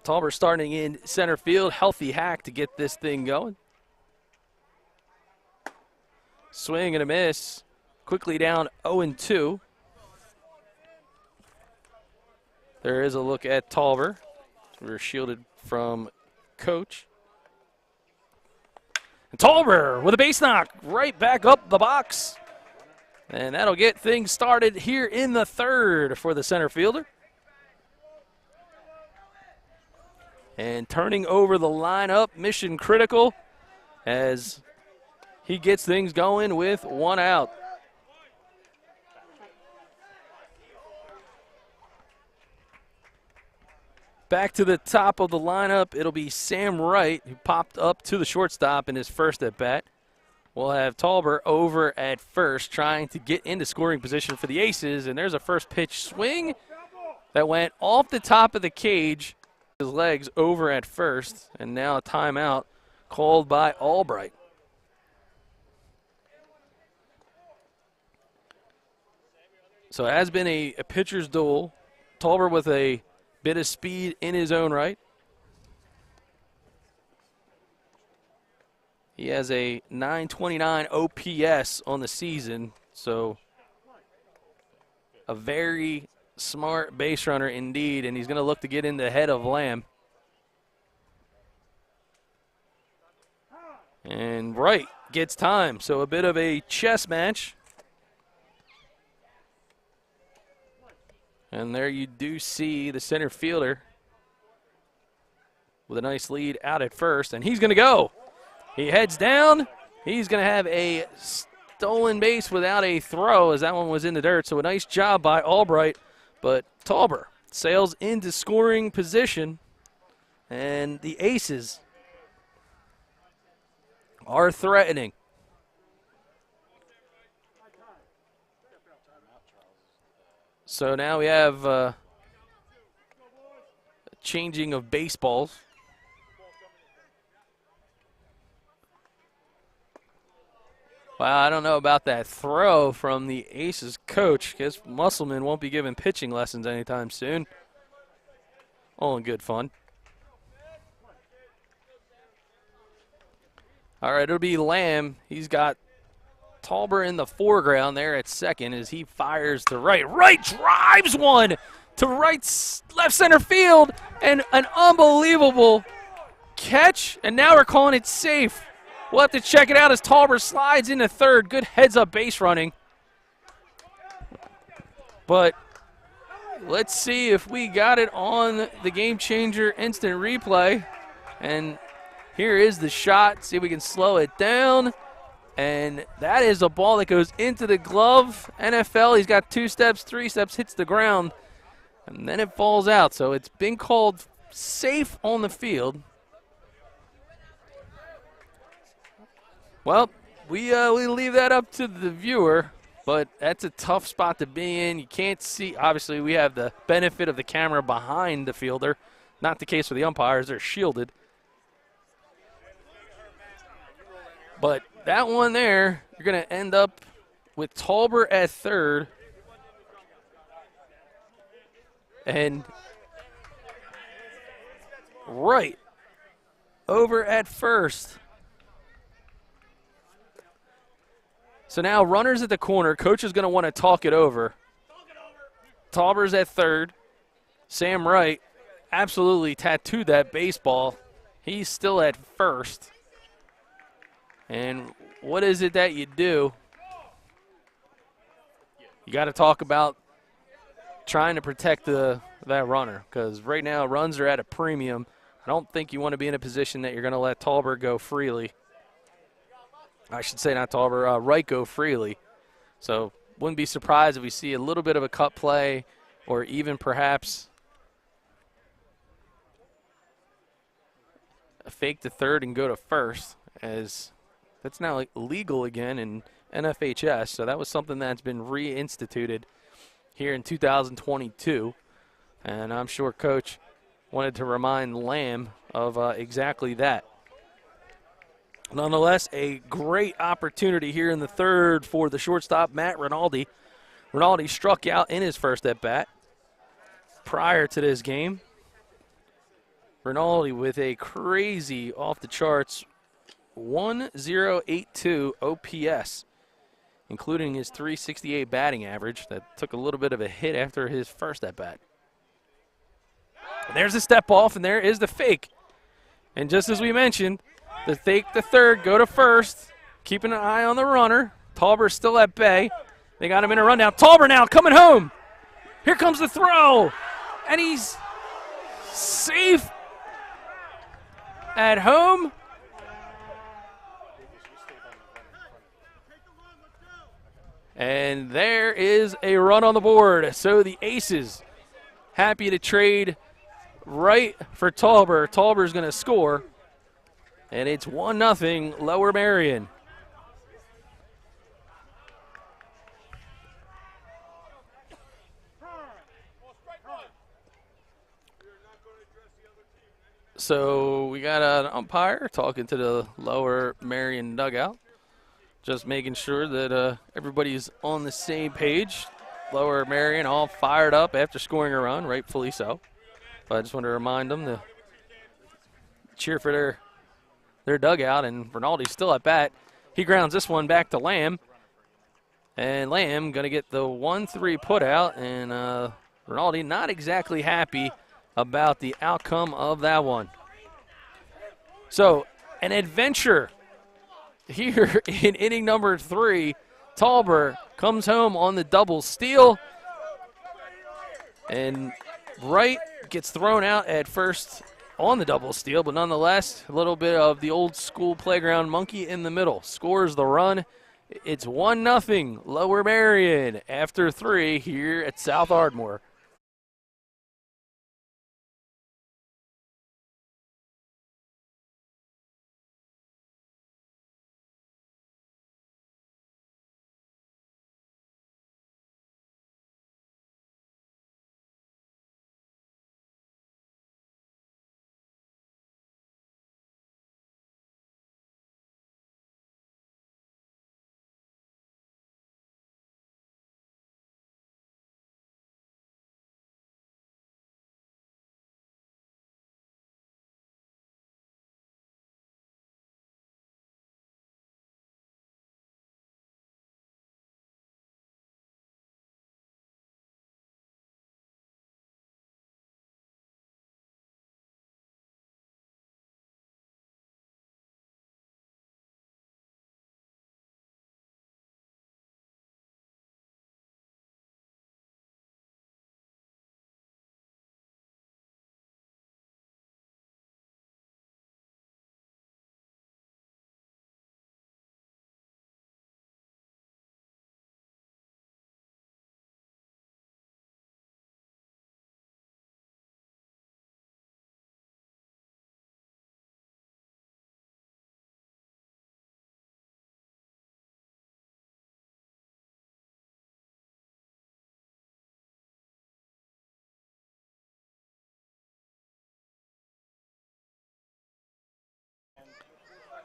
Talber starting in center field. Healthy hack to get this thing going. Swing and a miss. Quickly down 0-2. There is a look at Talber. We're shielded from Coach. And Talber with a base knock right back up the box. And that'll get things started here in the third for the center fielder. And turning over the lineup, mission critical, as he gets things going with one out. Back to the top of the lineup, it'll be Sam Wright, who popped up to the shortstop in his first at-bat. We'll have Talber over at first, trying to get into scoring position for the Aces, and there's a first pitch swing that went off the top of the cage. His legs over at first, and now a timeout called by Albright. So it has been a pitcher's duel. Talber with a bit of speed in his own right. He has a 929 OPS on the season, so a very smart base runner indeed, and he's going to look to get in the head of Lamb. And Wright gets time, so a bit of a chess match. And there you do see the center fielder with a nice lead out at first, and he's going to go. He heads down. He's going to have a stolen base without a throw, as that one was in the dirt. So a nice job by Albright, but Talber sails into scoring position, and the Aces are threatening. So now we have a changing of baseballs. Well, I don't know about that throw from the Aces coach. Guess Musselman won't be giving pitching lessons anytime soon. All in good fun. All right, it'll be Lamb. He's got Talber in the foreground there at second as he fires to right. Right drives one to left center field, and an unbelievable catch. And now we're calling it safe. We'll have to check it out as Talber slides into third. Good heads-up base running. But let's see if we got it on the Game Changer instant replay. And here is the shot. See if we can slow it down. And that is a ball that goes into the glove. NFL, he's got 2 steps, 3 steps, hits the ground, and then it falls out. So it's been called safe on the field. Well, we leave that up to the viewer, but that's a tough spot to be in. You can't see. Obviously, we have the benefit of the camera behind the fielder. Not the case for the umpires. They're shielded. But that one there, you're going to end up with Talber at third. And right over at first. So now runners at the corner. Coach is going to want to talk it over. Talber's at third. Sam Wright absolutely tattooed that baseball. He's still at first. And what is it that you do? You got to talk about trying to protect that runner, because right now runs are at a premium. I don't think you want to be in a position that you're going to let Talber go freely. I should say not Talber, Wright go freely. So wouldn't be surprised if we see a little bit of a cut play or even perhaps a fake to third and go to first, as that's now legal again in NFHS. So that was something that's been reinstituted here in 2022. And I'm sure Coach wanted to remind Lamb of exactly that. Nonetheless, a great opportunity here in the third for the shortstop, Matt Rinaldi. Rinaldi struck out in his first at-bat prior to this game. Rinaldi with a crazy off-the-charts 1082 OPS, including his 368 batting average that took a little bit of a hit after his first at-bat. There's the step off, and there is the fake. And just as we mentioned, the fake to third, go to first, keeping an eye on the runner. Talber's still at bay. They got him in a rundown. Talber now coming home. Here comes the throw, and he's safe at home. And there is a run on the board. So the Aces happy to trade right for Talber. Talber's going to score. And it's 1-0 Lower Merion. So we got an umpire talking to the Lower Merion dugout, just making sure that everybody's on the same page. Lower Merion all fired up after scoring a run, rightfully so. But I just want to remind them to cheer for their dugout, and Rinaldi's still at bat. He grounds this one back to Lamb, and Lamb going to get the 1-3 put out, and Rinaldi not exactly happy about the outcome of that one. So an adventure here in inning number 3. Talber comes home on the double steal, and Wright gets thrown out at first on the double steal, but nonetheless, a little bit of the old school playground monkey in the middle. Scores the run. It's 1-0 Lower Merion after 3 here at South Ardmore.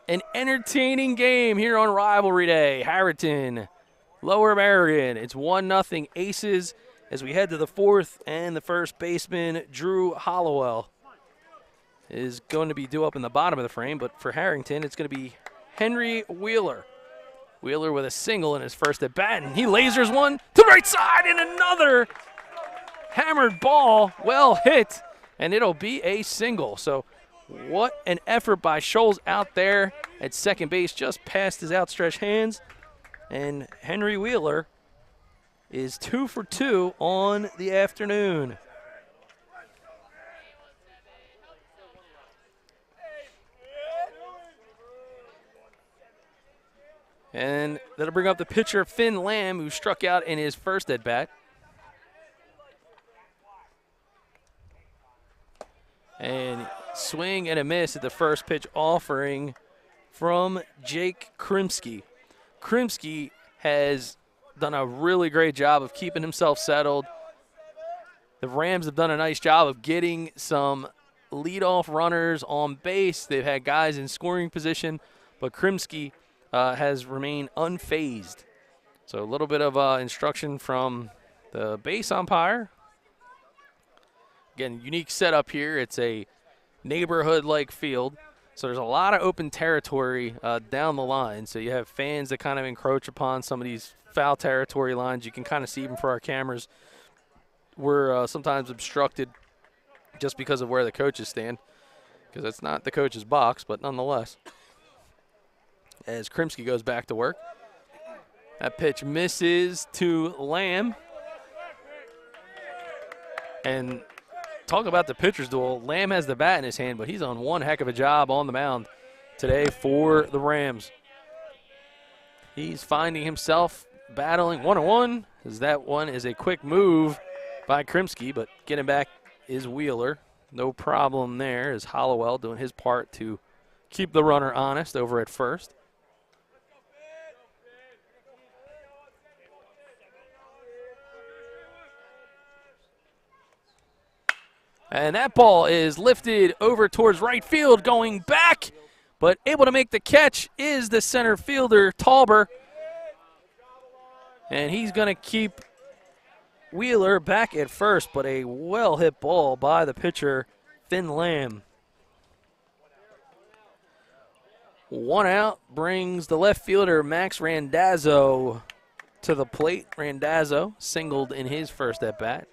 an entertaining game here on Rivalry Day. Harriton, Lower Merion. It's 1-0 Aces as we head to the fourth, and the first baseman, Drew Hollowell, is going to be due up in the bottom of the frame, but for Harrington, it's going to be Henry Wheeler. Wheeler with a single in his first at bat, and he lasers one to the right side, and another hammered ball, well hit, and it'll be a single. So what an effort by Scholes out there at second base, just past his outstretched hands. And Henry Wheeler is 2 for 2 on the afternoon. And that'll bring up the pitcher, Finn Lamb, who struck out in his first at-bat. And swing and a miss at the first pitch offering from Jake Krimsky. Krimsky has done a really great job of keeping himself settled. The Rams have done a nice job of getting some leadoff runners on base. They've had guys in scoring position, but Krimsky has remained unfazed. So a little bit of instruction from the base umpire. Again, unique setup here. It's a neighborhood-like field. So there's a lot of open territory down the line. So you have fans that kind of encroach upon some of these foul territory lines. You can kind of see them for our cameras. We're sometimes obstructed just because of where the coaches stand, because that's not the coach's box, but nonetheless. As Krimsky goes back to work. That pitch misses to Lamb. And talk about the pitcher's duel. Lamb has the bat in his hand, but he's on one heck of a job on the mound today for the Rams. He's finding himself battling 1-1, as that one is a quick move by Krimsky, but getting back is Wheeler. No problem there, as Hollowell doing his part to keep the runner honest over at first. And that ball is lifted over towards right field, going back, but able to make the catch is the center fielder, Talber. And he's going to keep Wheeler back at first, but a well-hit ball by the pitcher, Finn Lamb. One out brings the left fielder, Max Randazzo, to the plate. Randazzo singled in his first at-bat.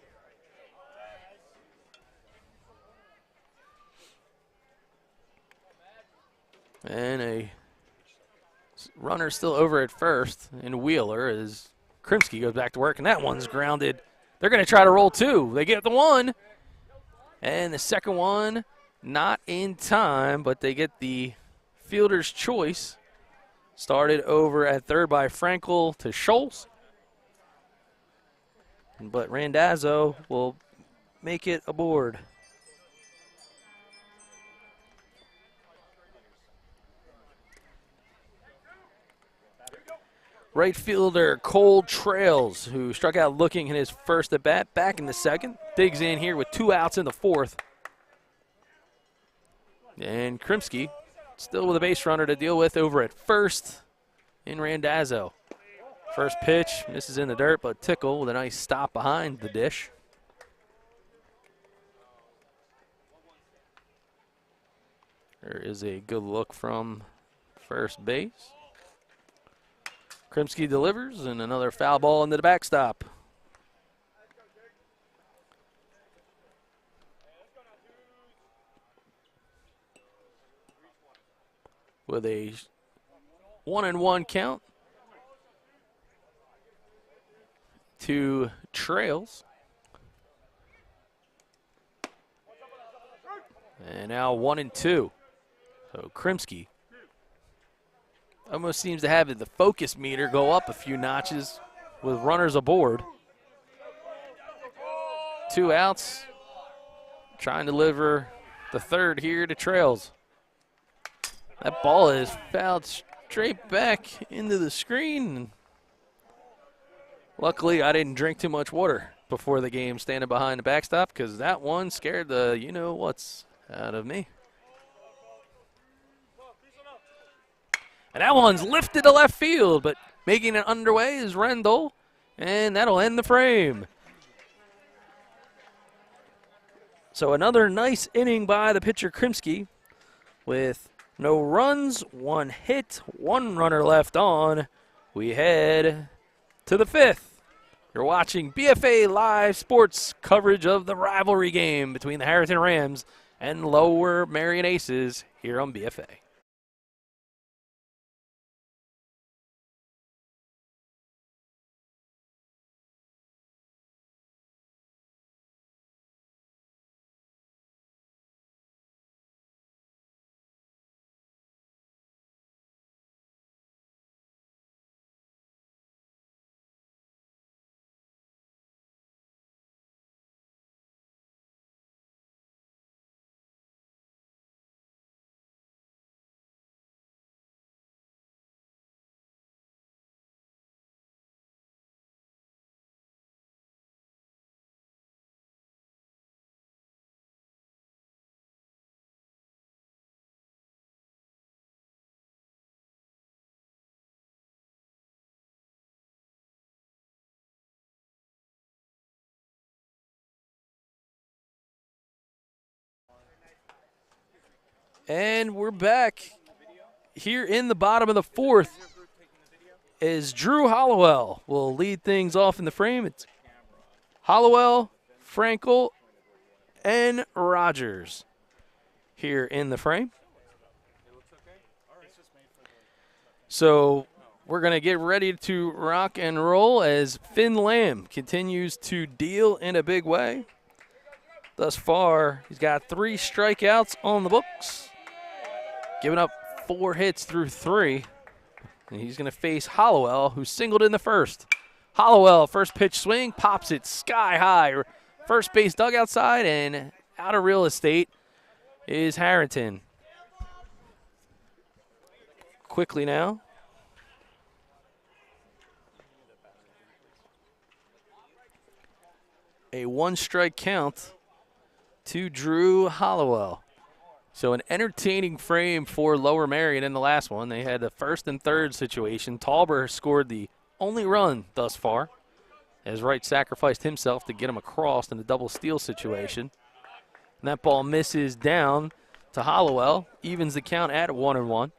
And a runner still over at first, and Wheeler as Krimsky goes back to work, and that one's grounded. They're going to try to roll two. They get the one, and the second one not in time, but they get the fielder's choice. Started over at third by Frankel to Schultz, but Randazzo will make it aboard. Right fielder Cole Trails, who struck out looking in his first at-bat, back in the second. Digs in here with 2 outs in the fourth. And Krimsky still with a base runner to deal with over at first in Randazzo. First pitch, misses in the dirt, but Tickle with a nice stop behind the dish. There is a good look from first base. Krimsky delivers, and another foul ball into the backstop. With a 1-1 count to Trails. And now 1-2. So Krimsky almost seems to have the focus meter go up a few notches with runners aboard. 2 outs. Trying to deliver the third here to Trails. That ball is fouled straight back into the screen. Luckily, I didn't drink too much water before the game standing behind the backstop, because that one scared the you-know-what's out of me. And that one's lifted to left field, but making it underway is Rendell, and that'll end the frame. So another nice inning by the pitcher Krimsky with no runs, 1 hit, 1 runner left on. We head to the 5th. You're watching BFA Live Sports coverage of the rivalry game between the Harriton Rams and Lower Merion Aces here on BFA. And we're back here in the bottom of the 4th as Drew Hollowell will lead things off in the frame. It's Hollowell, Frankel, and Rogers here in the frame. So we're going to get ready to rock and roll as Finn Lamb continues to deal in a big way. Thus far, he's got 3 strikeouts on the books, giving up 4 hits through 3. And he's going to face Hollowell, who singled in the first. Hollowell, first pitch swing, pops it sky high. First base dugout side, and out of real estate is Harriton. Quickly now. A 1-strike count to Drew Hollowell. So an entertaining frame for Lower Merion in the last one. They had the first and third situation. Talber scored the only run thus far, as Wright sacrificed himself to get him across in the double steal situation. And that ball misses down to Hollowell, evens the count at 1-1.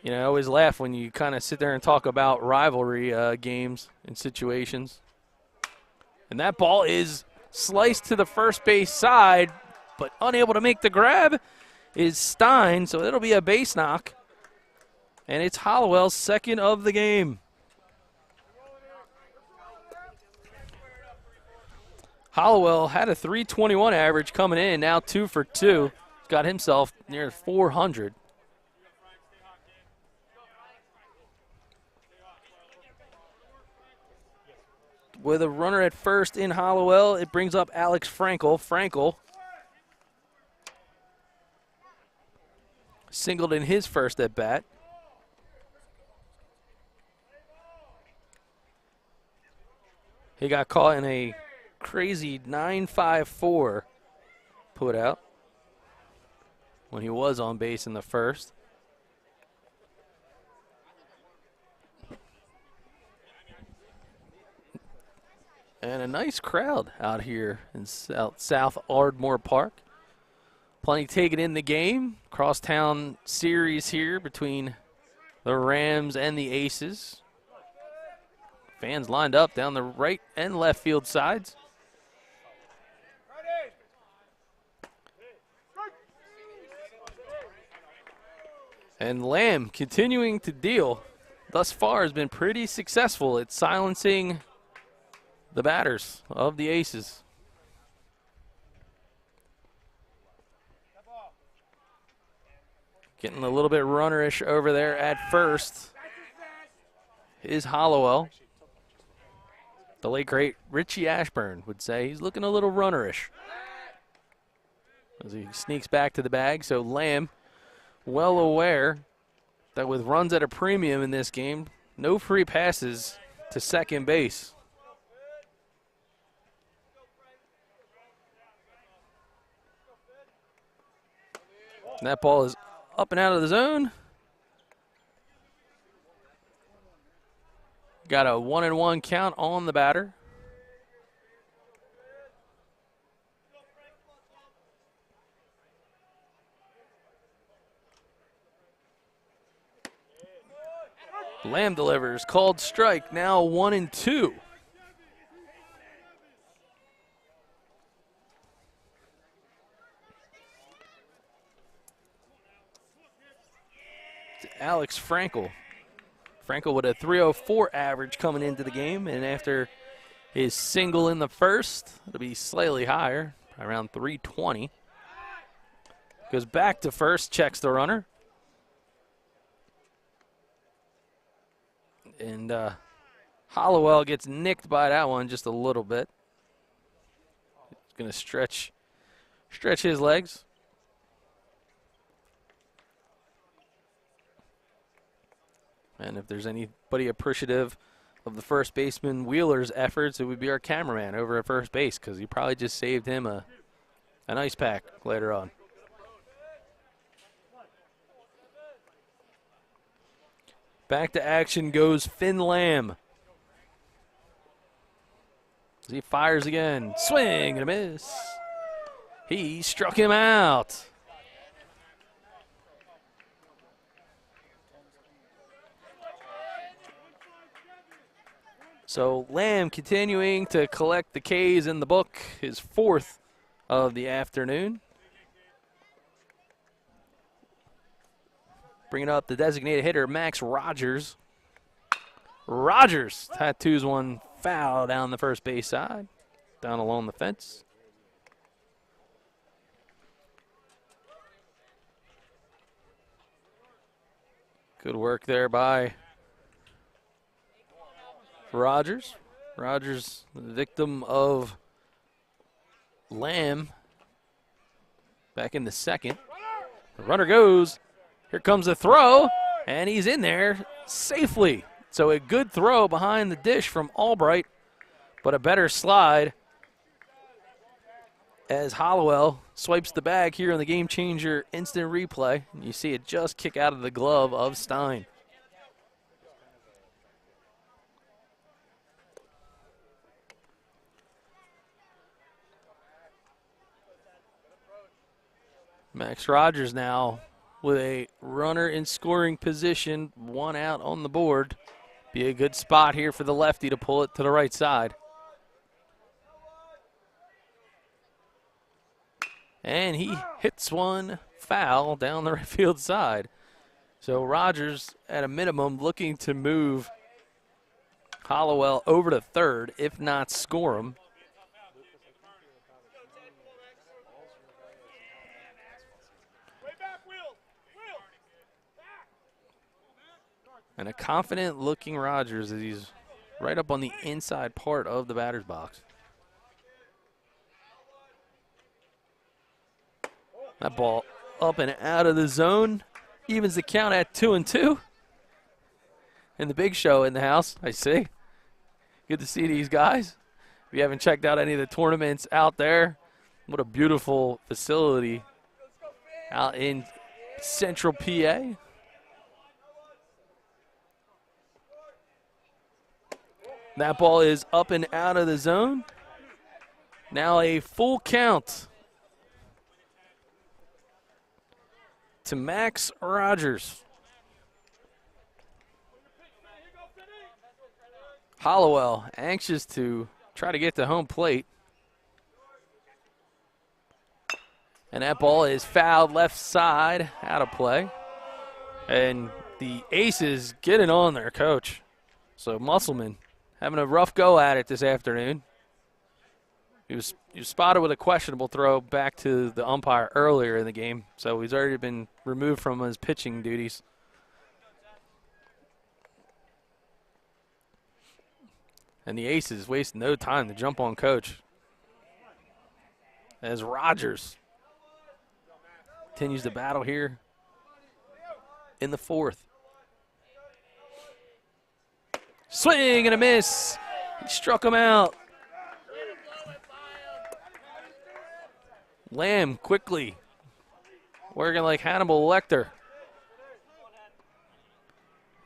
You know, I always laugh when you kind of sit there and talk about rivalry games and situations. And that ball is sliced to the first base side, but unable to make the grab is Stein, so it'll be a base knock. And it's Hollowell's second of the game. Hollowell had a .321 average coming in, now 2 for 2. He's got himself near 400. With a runner at first in Hollowell, it brings up Alex Frankel. Frankel singled in his first at bat. He got caught in a crazy 9.54 put out when he was on base in the first. And a nice crowd out here in South Ardmore Park. Plenty taken in the game. Crosstown series here between the Rams and the Aces. Fans lined up down the right and left field sides. And Lamb continuing to deal thus far has been pretty successful at silencing the batters of the Aces. Getting a little bit runnerish over there at first is Hollowell. The late great Richie Ashburn would say he's looking a little runnerish as he sneaks back to the bag. So Lamb, well aware that with runs at a premium in this game, no free passes to second base. And that ball is up and out of the zone. Got a 1-1 count on the batter. Lamb delivers, called strike, now 1-2. Alex Frankel. Frankel with a 304 average coming into the game, and after his single in the first, it'll be slightly higher, around 320. Goes back to first, checks the runner. And Hollowell gets nicked by that one just a little bit. He's going to stretch his legs. And if there's anybody appreciative of the first baseman Wheeler's efforts, it would be our cameraman over at first base, because he probably just saved him an ice pack later on. Back to action goes Finn Lamb. As he fires again. Swing and a miss. He struck him out. So Lamb continuing to collect the Ks in the book, his 4th of the afternoon. Bringing up the designated hitter, Max Rogers. Rogers tattoos one foul down the first base side, down along the fence. Good work there by Rogers. Rogers, the victim of Lamb, back in the second. The runner goes. Here comes a throw, and he's in there safely. So a good throw behind the dish from Albright, but a better slide as Hollowell swipes the bag here in the Game Changer instant replay. And you see it just kick out of the glove of Stein. Max Rogers now with a runner in scoring position, 1 out on the board. Be a good spot here for the lefty to pull it to the right side. And he hits one foul down the right field side. So Rogers, at a minimum, looking to move Hollowell over to third, if not score him. And a confident-looking Rogers as he's right up on the inside part of the batter's box. That ball up and out of the zone. Evens the count at 2-2. And the big show in the house, I see. Good to see these guys. If you haven't checked out any of the tournaments out there, what a beautiful facility out in central PA. That ball is up and out of the zone. Now a full count to Max Rogers. Hollowell anxious to try to get to home plate. And that ball is fouled left side, out of play. And the Aces getting on their coach. So Musselman having a rough go at it this afternoon. He was spotted with a questionable throw back to the umpire earlier in the game, so he's already been removed from his pitching duties. And the Aces waste no time to jump on coach as Rogers continues to battle here in the 4th. Swing and a miss. He struck him out. Lamb quickly working like Hannibal Lecter.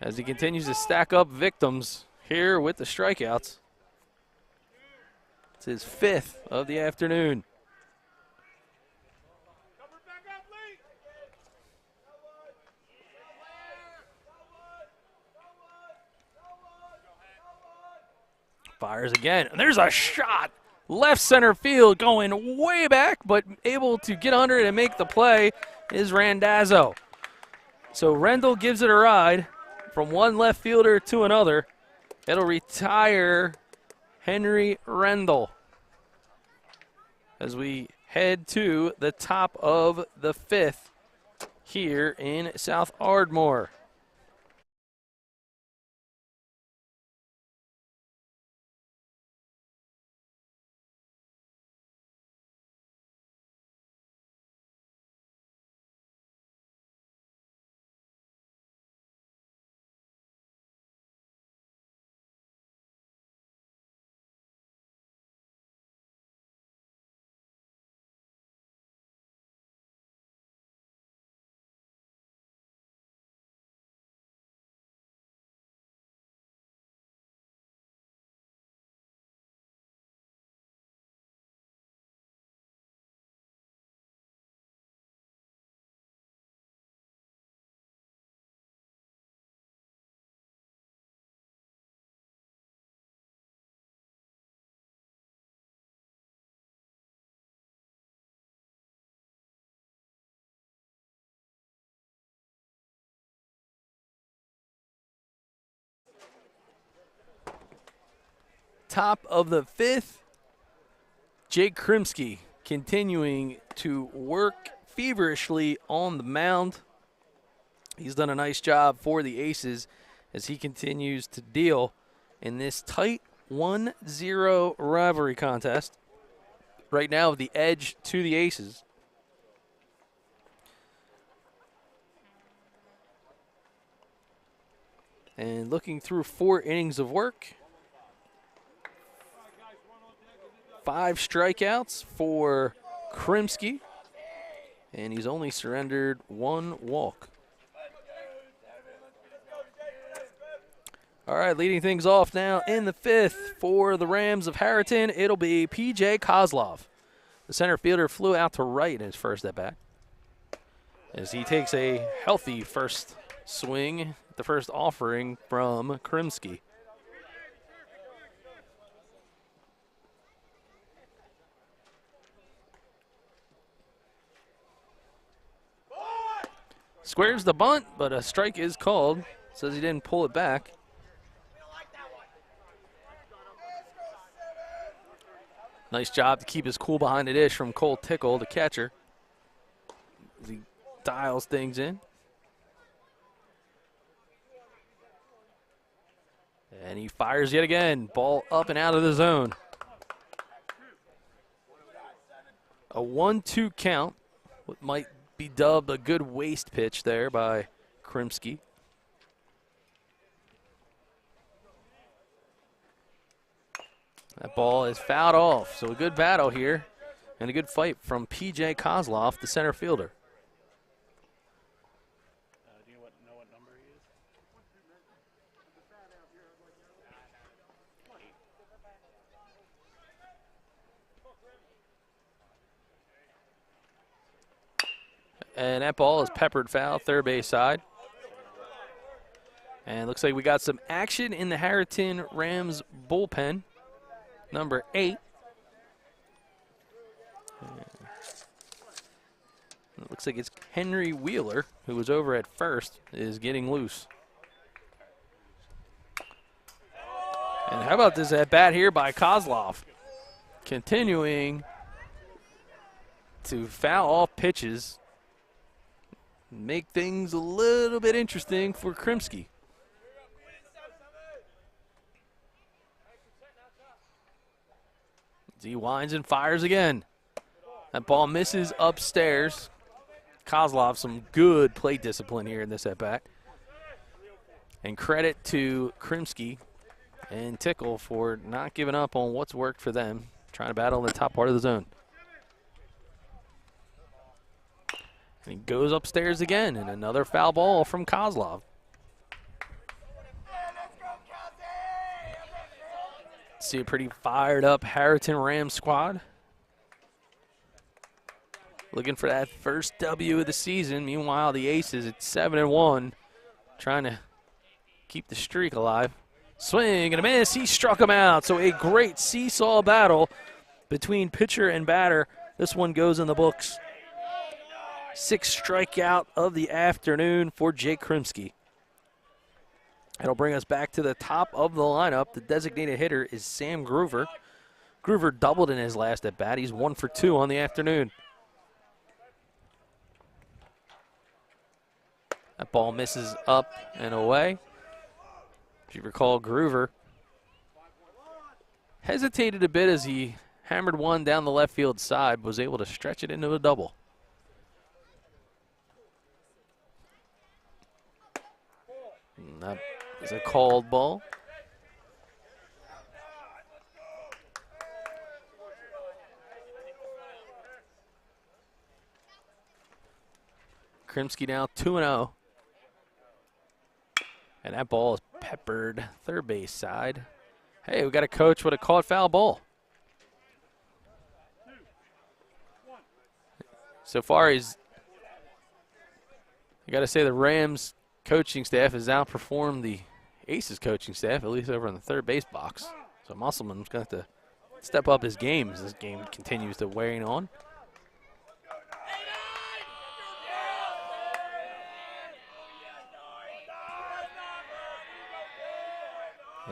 as he continues to stack up victims here with the strikeouts. It's his 5th of the afternoon. Fires again, and there's a shot. Left center field going way back, but able to get under it and make the play is Randazzo. So Rendell gives it a ride from one left fielder to another. It'll retire Henry Rendell as we head to the top of the 5th here in South Ardmore. Top of the 5th, Jake Krimsky continuing to work feverishly on the mound. He's done a nice job for the Aces as he continues to deal in this tight 1-0 rivalry contest. Right now with the edge to the Aces. And looking through 4 innings of work, 5 strikeouts for Krimsky, and he's only surrendered 1 walk. All right, leading things off now in the 5th for the Rams of Harriton, it'll be P.J. Kozlov. The center fielder flew out to right in his first at-bat as he takes a healthy first swing, the first offering from Krimsky. Squares the bunt, but a strike is called. Says he didn't pull it back. Nice job to keep his cool behind the dish from Cole Tickle, the catcher, as he dials things in. And he fires yet again. Ball up and out of the zone. A 1-2 count. What might be dubbed a good waste pitch there by Krimsky. That ball is fouled off, so a good battle here and a good fight from P.J. Kozlov, the center fielder.
Do you know what number he is?
And that ball is peppered foul, third base side. And looks like we got some action in the Harriton Rams bullpen. Number 8. It looks like it's Henry Wheeler, who was over at first, is getting loose. And how about this at bat here by Kozlov? Continuing to foul off pitches. Make things a little bit interesting for Krimsky. He winds and fires again. That ball misses upstairs. Kozlov, some good plate discipline here in this at-bat. And credit to Krimsky and Tickle for not giving up on what's worked for them, trying to battle in the top part of the zone. And he goes upstairs again, and another foul ball from Kozlov. see a pretty fired up Harriton Rams squad. Looking for that first W of the season. Meanwhile, the Aces at 7-1, trying to keep the streak alive. Swing and a miss. He struck him out. So a great seesaw battle between pitcher and batter. This one goes in the books. 6th strikeout of the afternoon for Jake Krimsky. It'll bring us back to the top of the lineup. The designated hitter is Sam Groover. Groover doubled in his last at bat. He's 1 for 2 on the afternoon. That ball misses up and away. If you recall, Groover hesitated a bit as he hammered one down the left field side, was able to stretch it into a double. And that is a called ball. Krimsky now 2-0. And that ball is peppered third base side. Hey, we got a coach with a caught foul ball. So far, I got to say the Rams coaching staff has outperformed the Aces coaching staff, at least over in the third base box. So Musselman's going to have to step up his game as this game continues to weigh on.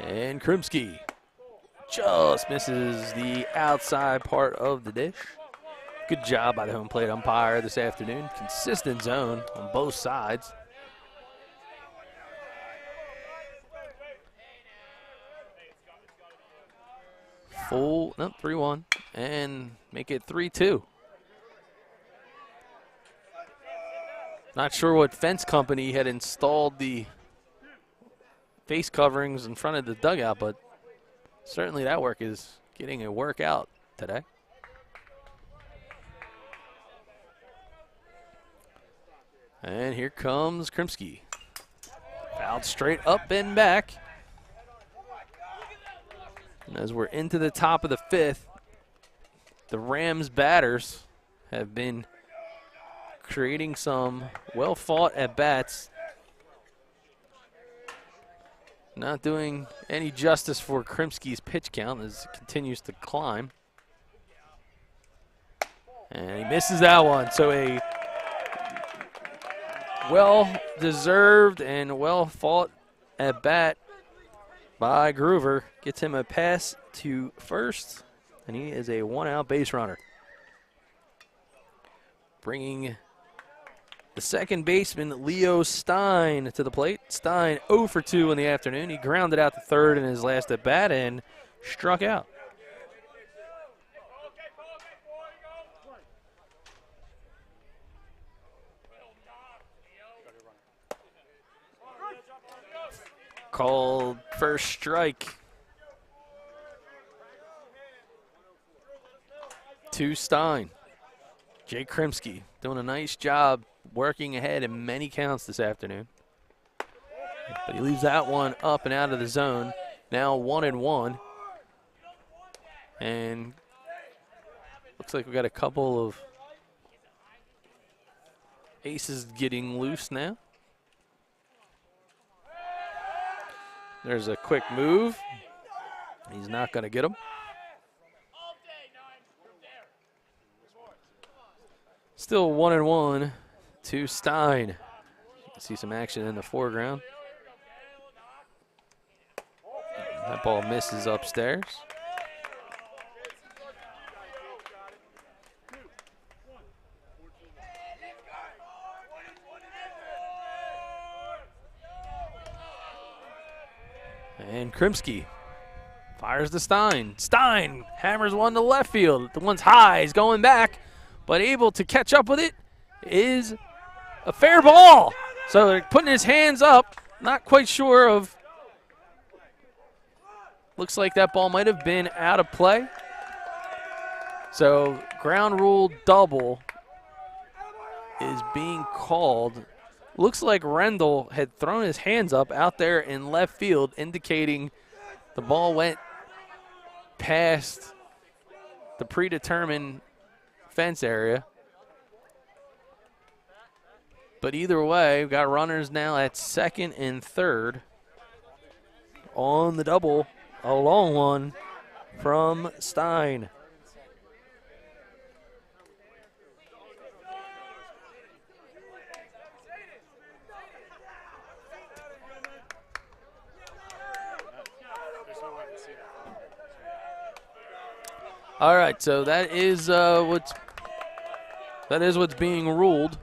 And Krimsky just misses the outside part of the dish. Good job by the home plate umpire this afternoon. Consistent zone on both sides. Full, no, 3-1, and make it 3-2. Not sure what fence company had installed the face coverings in front of the dugout, but certainly that work is getting a workout today. And here comes Krimsky. Fouled straight up and back. And as we're into the top of the 5th, the Rams batters have been creating some well-fought at-bats. Not doing any justice for Krimsky's pitch count as it continues to climb. And he misses that one. So a well-deserved and well-fought at-bat by Groover gets him a pass to first, and he is a 1-out base runner. Bringing the second baseman, Leo Stein, to the plate. Stein 0 for 2 in the afternoon. He grounded out to third in his last at-bat and struck out. Called first strike to Stein. Jake Krimsky doing a nice job working ahead in many counts this afternoon. But he leaves that one up and out of the zone. Now 1-1. And looks like we got a couple of aces getting loose now. There's a quick move. He's not going to get him. Still 1-1 to Stein. You can see some action in the foreground. That ball misses upstairs. And Krimsky fires to Stein. Stein hammers one to left field. The one's high. He's going back, but able to catch up with it is a fair ball. So they're putting his hands up. Not quite sure of. Looks like that ball might have been out of play. So ground rule double is being called. Looks like Rendell had thrown his hands up out there in left field, indicating the ball went past the predetermined fence area. But either way, we've got runners now at second and third. On the double, a long one from Stein. All right, so that is what's being ruled.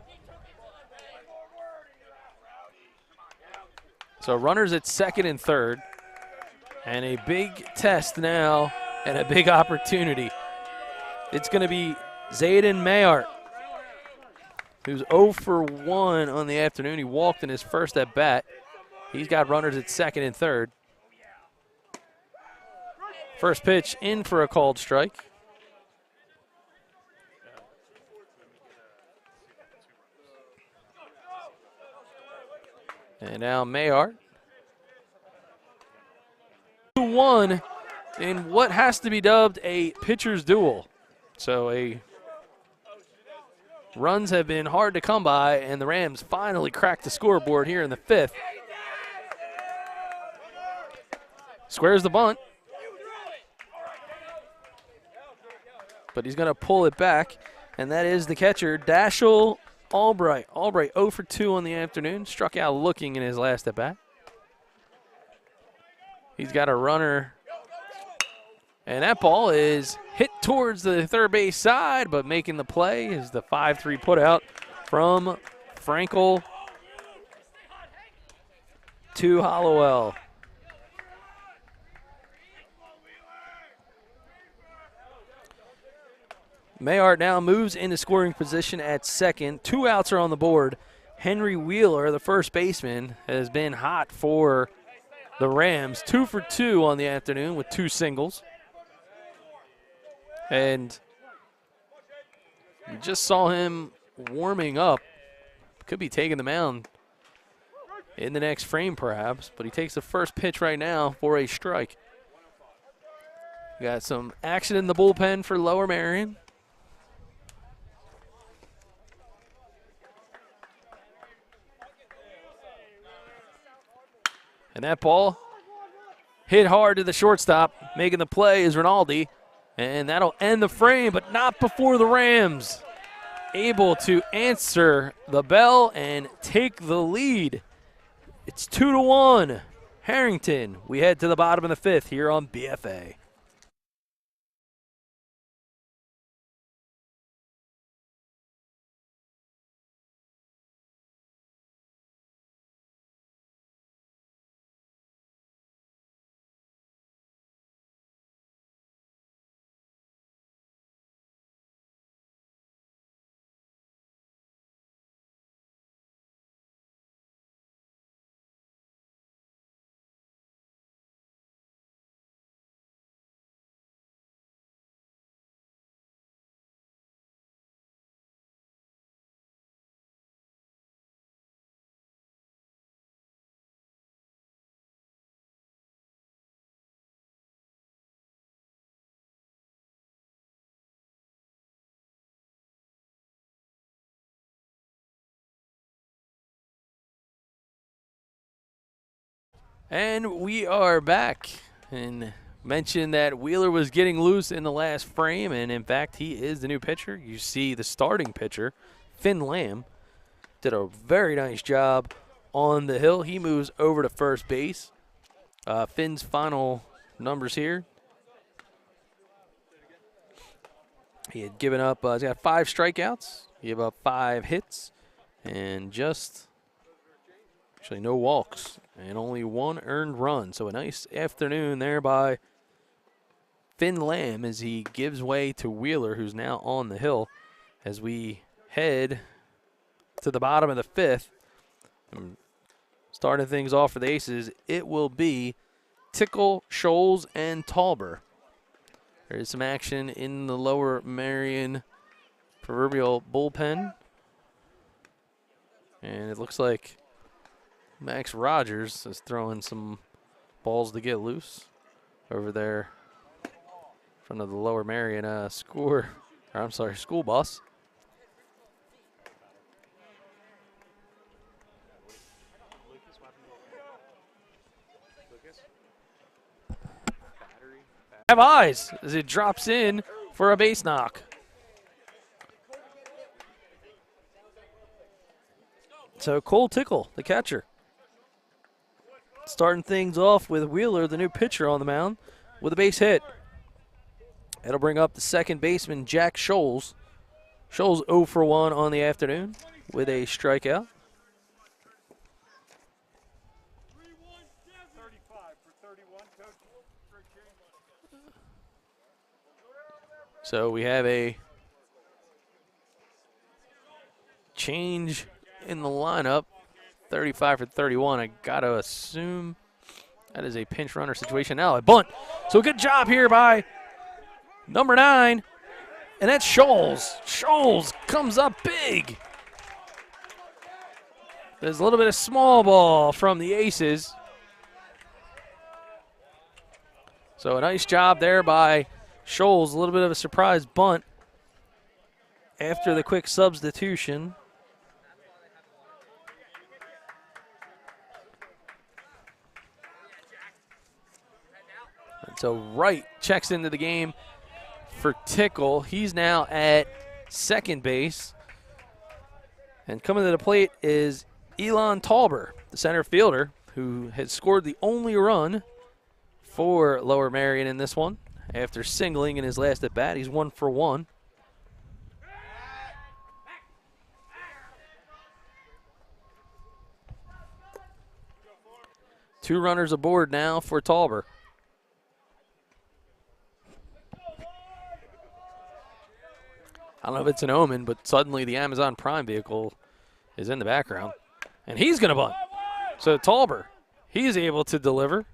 So runners at second and third, and a big test now and a big opportunity. It's going to be Zayden Mayart, who's 0 for 1 on the afternoon. He walked in his first at bat. He's got runners at second and third. First pitch in for a called strike. And now Mayart. 2-1 in what has to be dubbed a pitcher's duel. So runs have been hard to come by, and the Rams finally cracked the scoreboard here in the fifth. Squares the bunt. But he's going to pull it back, and that is the catcher, Dashel Albright. Albright 0 for 2 on the afternoon, struck out looking in his last at-bat. He's got a runner, and that ball is hit towards the third base side, but making the play is the 5-3 putout from Frankel to Hollowell. Mayart now moves into scoring position at second. 2 outs are on the board. Henry Wheeler, the first baseman, has been hot for the Rams. 2 for 2 on the afternoon with 2 singles. And you just saw him warming up. Could be taking the mound in the next frame perhaps, but he takes the first pitch right now for a strike. We got some action in the bullpen for Lower Merion. And that ball hit hard to the shortstop. Making the play is Rinaldi. And that'll end the frame, but not before the Rams able to answer the bell and take the lead. It's 2-1. Harrington. We head to the bottom of the fifth here on BFA. And we are back, and mentioned that Wheeler was getting loose in the last frame, and in fact he is the new pitcher. You see the starting pitcher, Finn Lamb, did a very nice job on the hill. He moves over to first base. Finn's final numbers here. He had given up, he's got 5 strikeouts. He gave up 5 hits and actually no walks and only 1 earned run. So a nice afternoon there by Finn Lamb as he gives way to Wheeler, who's now on the hill, as we head to the bottom of the fifth. Starting things off for the Aces, it will be Tickle, Scholes, and Talber. There is some action in the Lower Merion proverbial bullpen. And it looks like Max Rogers is throwing some balls to get loose over there front of the Lower Merion school bus. Have eyes as it drops in for a base knock. So Cole Tickle, the catcher, starting things off with Wheeler, the new pitcher on the mound, with a base hit. It'll bring up the second baseman, Jack Scholes. Scholes 0 for 1 on the afternoon with a strikeout. So we have a change in the lineup. 35 for 31. I got to assume that is a pinch runner situation. Now a bunt. So good job here by number 9. And that's Scholes. Scholes comes up big. There's a little bit of small ball from the Aces. So a nice job there by Scholes. A little bit of a surprise bunt after the quick substitution. And so Wright checks into the game for Tickle. He's now at second base. And coming to the plate is Elon Talber, the center fielder, who has scored the only run for Lower Merion in this one. After singling in his last at bat, he's 1 for 1. Two runners aboard now for Talber. I don't know if it's an omen, but suddenly the Amazon Prime vehicle is in the background. And he's going to bunt. So Talber, he's able to deliver,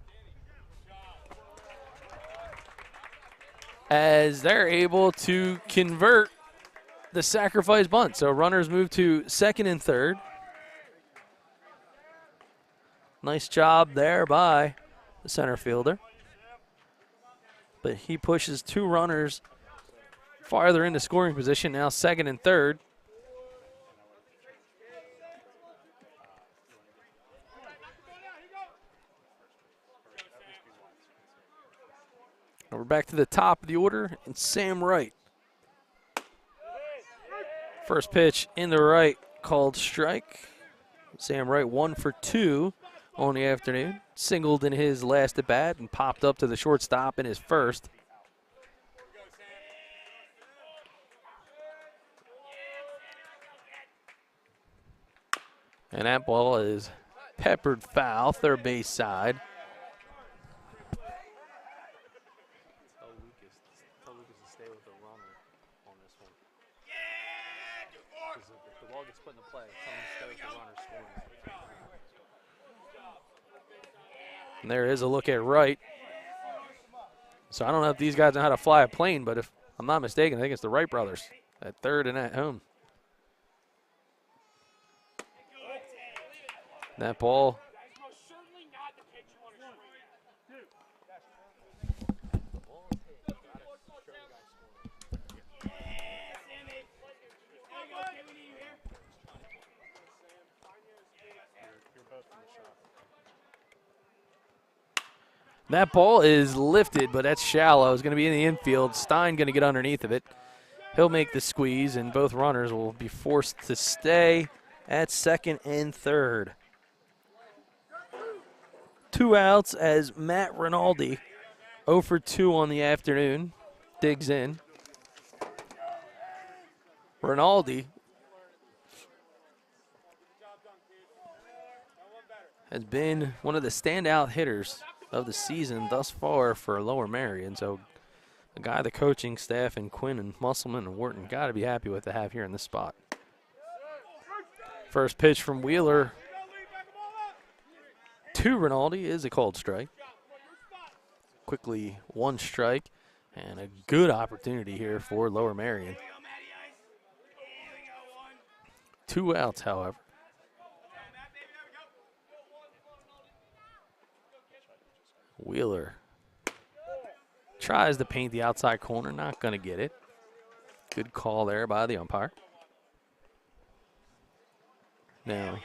as they're able to convert the sacrifice bunt. So runners move to second and third. Nice job there by the center fielder. But he pushes two runners farther into scoring position, now second and third. And we're back to the top of the order, and Sam Wright. First pitch in the right, called strike. Sam Wright 1 for 2 on the afternoon. Singled in his last at bat and popped up to the shortstop in his first. And that ball is peppered foul, third base side.
Tell Lucas to stay with the runner on this one. Because if the ball gets put into play, tell him to stay with the runner scoring.
And there is a look at Wright. So I don't know if these guys know how to fly a plane, but if I'm not mistaken, I think it's the Wright brothers at third and at home. That ball is lifted, but that's shallow. It's going to be in the infield. Stein going to get underneath of it. He'll make the squeeze, and both runners will be forced to stay at second and third. 2 outs as Matt Rinaldi, 0 for 2 on the afternoon, digs in. Rinaldi has been one of the standout hitters of the season thus far for Lower Merion. So a guy the coaching staff and Quinn and Musselman and Wharton got to be happy with to have here in this spot. First pitch from Wheeler to Rinaldi is a called strike. Quickly 1 strike, and a good opportunity here for Lower Merion. 2 outs, however. Wheeler Tries to paint the outside corner, not going to get it. Good call there by the umpire. Now,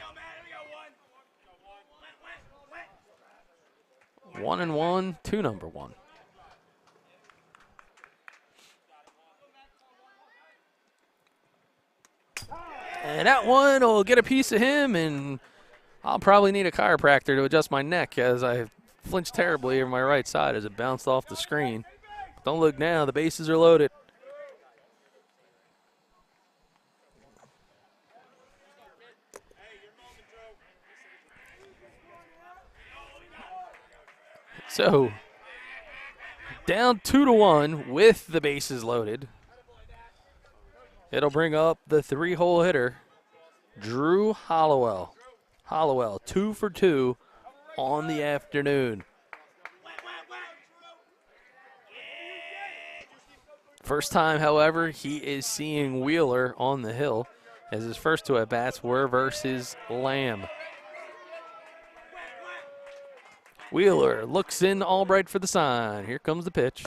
1-1 to number 1. And that one will get a piece of him, and I'll probably need a chiropractor to adjust my neck as I flinched terribly over my right side as it bounced off the screen. Don't look now, the bases are loaded. So, down 2-1 with the bases loaded. It'll bring up the 3-hole hitter, Drew Hollowell. Hollowell, 2 for 2 on the afternoon. First time, however, he is seeing Wheeler on the hill, as his first 2 at-bats were versus Lamb. Wheeler looks in Albright for the sign. Here comes the pitch.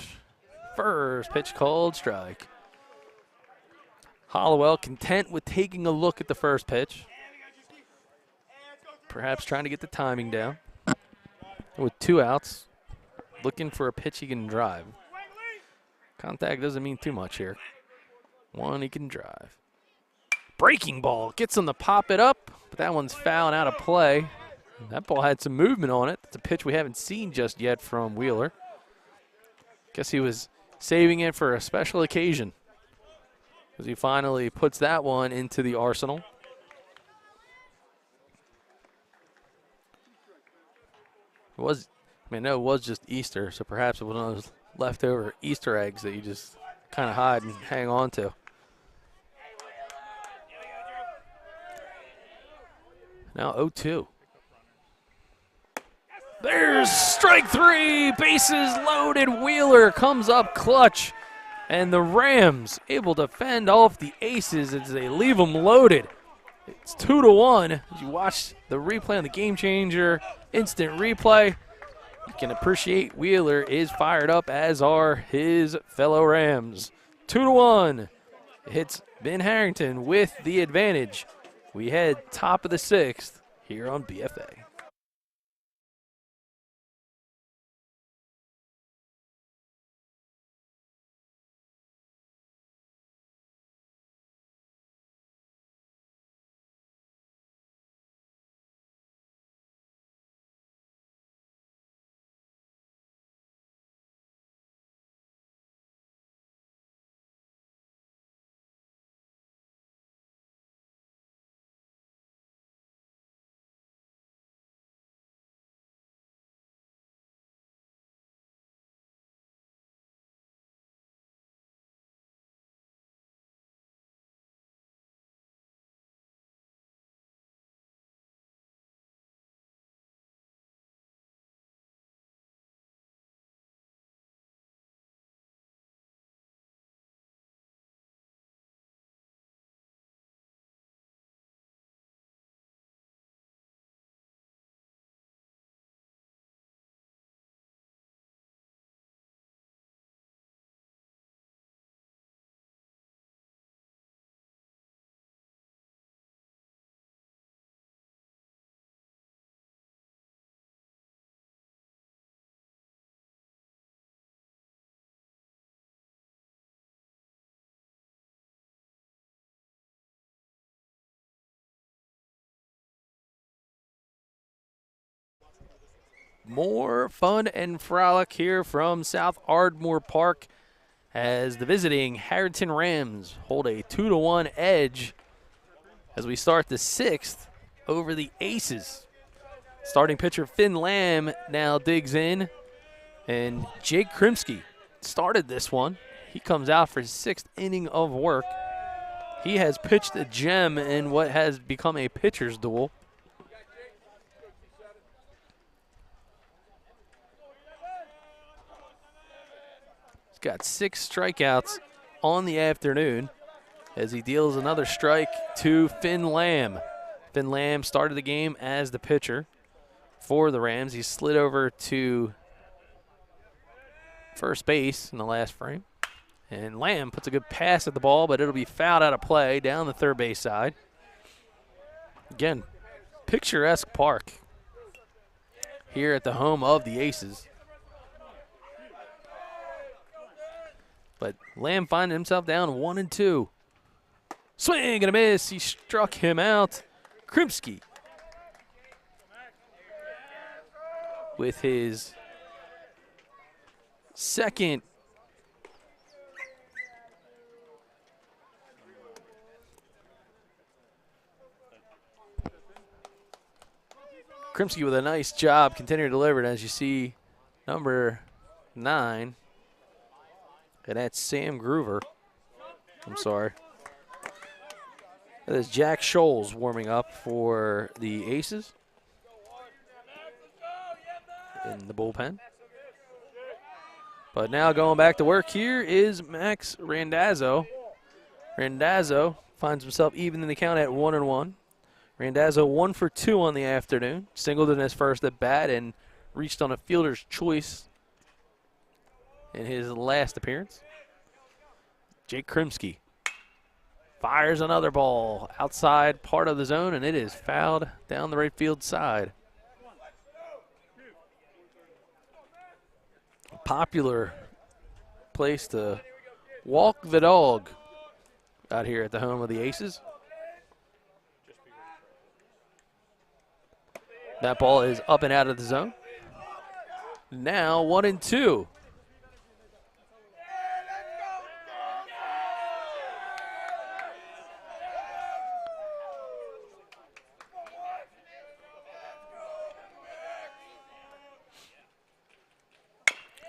First pitch called strike. Hollowell content with taking a look at the first pitch. Perhaps trying to get the timing down. With 2 outs, looking for a pitch he can drive. Contact doesn't mean too much here. 1 he can drive. Breaking ball, gets him to pop it up, but that one's foul and out of play. That ball had some movement on it. It's a pitch we haven't seen just yet from Wheeler. Guess he was saving it for a special occasion, as he finally puts that one into the arsenal. It was, I know it was just Easter, so perhaps it was one of those leftover Easter eggs that you just kind of hide and hang on to. Now 0-2. There's strike 3, bases loaded. Wheeler comes up clutch, and the Rams able to fend off the aces as they leave them loaded. It's 2-1. As you watch the replay on the GameChanger instant replay, you can appreciate Wheeler is fired up, as are his fellow Rams. 2-1. It hits Ben Harrington with the advantage. We head top of the 6th here on BFA. More fun and frolic here from South Ardmore Park as the visiting Harriton Rams hold a 2-1 edge as we start the 6th over the Aces. Starting pitcher Finn Lamb now digs in, and Jake Krimsky started this one. He comes out for his 6th inning of work. He has pitched a gem in what has become a pitcher's duel. Got 6 strikeouts on the afternoon as he deals another strike to Finn Lamb. Finn Lamb started the game as the pitcher for the Rams. He slid over to first base in the last frame. And Lamb puts a good pass at the ball, but it'll be fouled out of play down the third base side. Again, picturesque park here at the home of the Aces. But Lamb finding himself down 1-2. Swing and a miss. He struck him out. Krimsky with his second Krimsky with a nice job continuing to deliver it, as you see number 9. And that's Sam Groover. I'm sorry. That is Jack Scholes warming up for the Aces in the bullpen. But now going back to work here is Max Randazzo. Randazzo finds himself even in the count at 1-1. Randazzo 1 for 2 on the afternoon. Singled in his first at bat and reached on a fielder's choice in his last appearance. Jake Krimsky fires another ball outside part of the zone, and it is fouled down the right field side. A popular place to walk the dog out here at the home of the Aces. That ball is up and out of the zone. Now 1-2.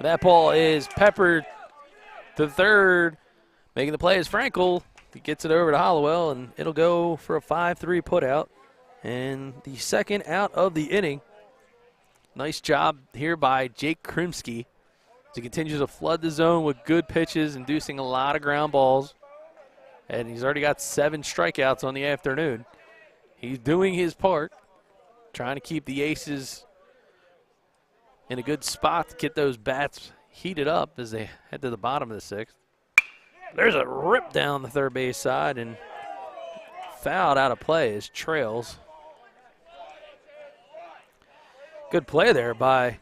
That ball is peppered to third. Making the play is Frankel. He gets it over to Hollowell, and it'll go for a 5-3 putout. And the second out of the inning. Nice job here by Jake Krimsky as he continues to flood the zone with good pitches, inducing a lot of ground balls. And he's already got 7 strikeouts on the afternoon. He's doing his part, trying to keep the Aces in a good spot to get those bats heated up as they head to the bottom of the 6th. There's a rip down the third base side, and fouled out of play as trails. Good play there by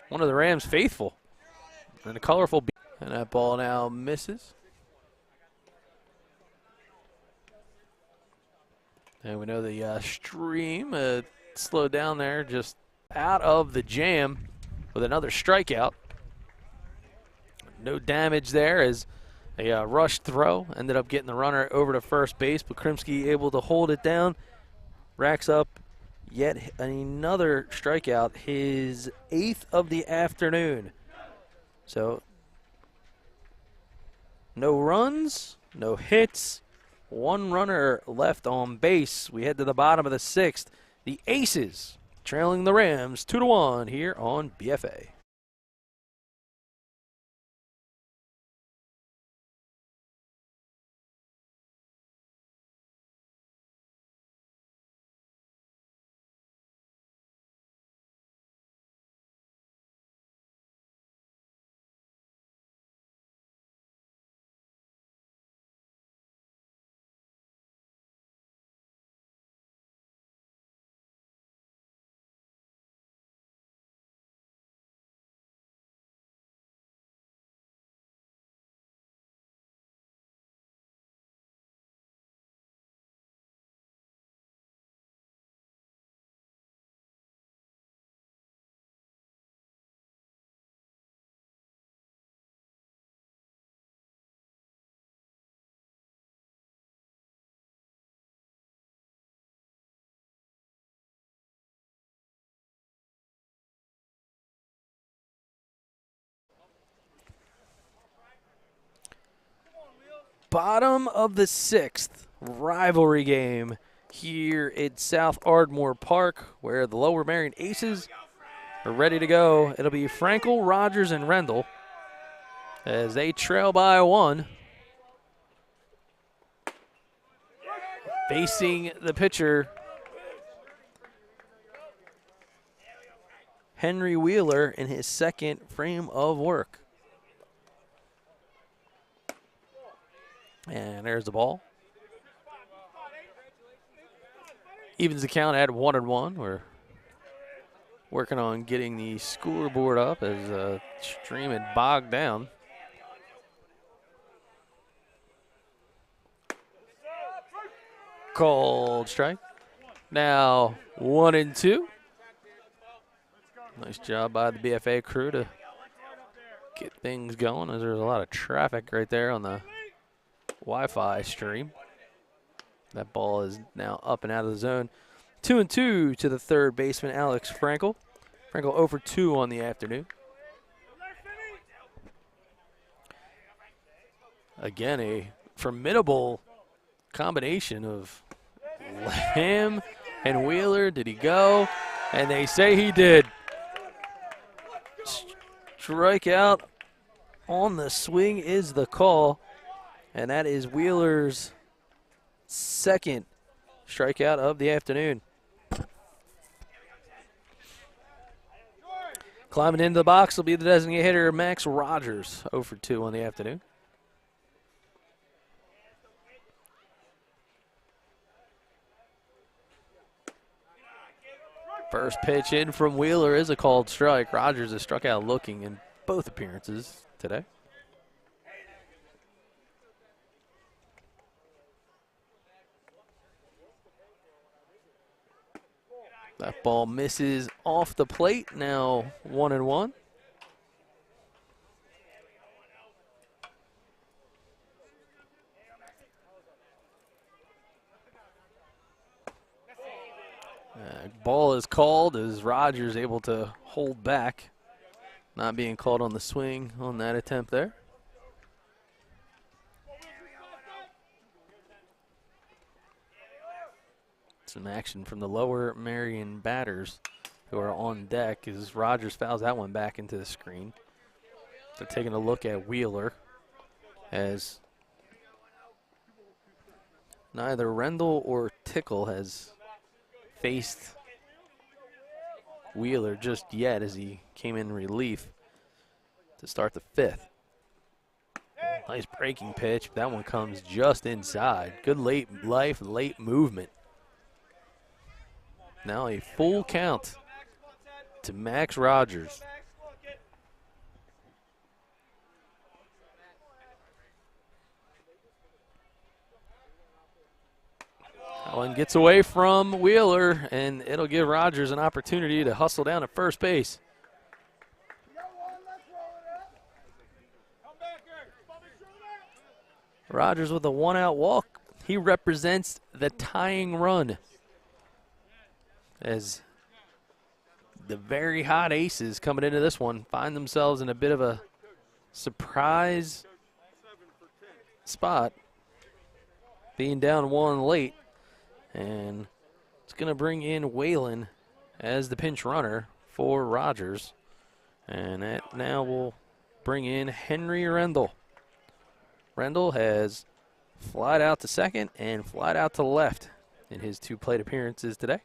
one of the Rams faithful. And a colorful beat. And that ball now misses. And we know the stream slowed down there, just out of the jam with another strikeout. No damage there as a rush throw ended up getting the runner over to first base, but Krimsky able to hold it down, racks up yet another strikeout, his 8th of the afternoon. So no runs, no hits, 1 runner left on base. We head to the bottom of the 6th. The Aces trailing the Rams 2-1 here on BFA. Bottom of the 6th, rivalry game here at South Ardmore Park, where the Lower Merion Aces are ready to go. It'll be Frankel, Rogers, and Rendell as they trail by 1. Facing the pitcher, Henry Wheeler in his second frame of work. And there's the ball. Evens the count at 1-1. We're working on getting the scoreboard up as the stream had bogged down. Called strike. Now 1-2. Nice job by the BFA crew to get things going, as there's a lot of traffic right there on the Wi-Fi stream. That ball is now up and out of the zone. 2-2 to the third baseman, Alex Frankel. Frankel 0 for 2 on the afternoon. Again, a formidable combination of Lamb and Wheeler. Did he go? And they say he did. Strikeout on the swing is the call. And that is Wheeler's second strikeout of the afternoon. Climbing into the box will be the designated hitter, Max Rogers, 0 for 2 on the afternoon. First pitch in from Wheeler is a called strike. Rogers has struck out looking in both appearances today. That ball misses off the plate. Now 1-1. Ball is called as Rogers able to hold back. Not being called on the swing on that attempt there. Some action from the Lower Merion batters who are on deck as Rogers fouls that one back into the screen. They're taking a look at Wheeler as neither Rendell or Tickle has faced Wheeler just yet as he came in relief to start the fifth. Nice breaking pitch. That one comes just inside. Good late movement. Now a full count to Max Rogers. That one gets away from Wheeler, and it'll give Rogers an opportunity to hustle down at first base. Rogers with a one-out walk. He represents the tying run, as the very hot aces coming into this one find themselves in a bit of a surprise spot, being down one late. And it's going to bring in Whalen as the pinch runner for Rogers. And that now will bring in Henry Rendell. Rendell has flied out to second and flied out to left in his two plate appearances today.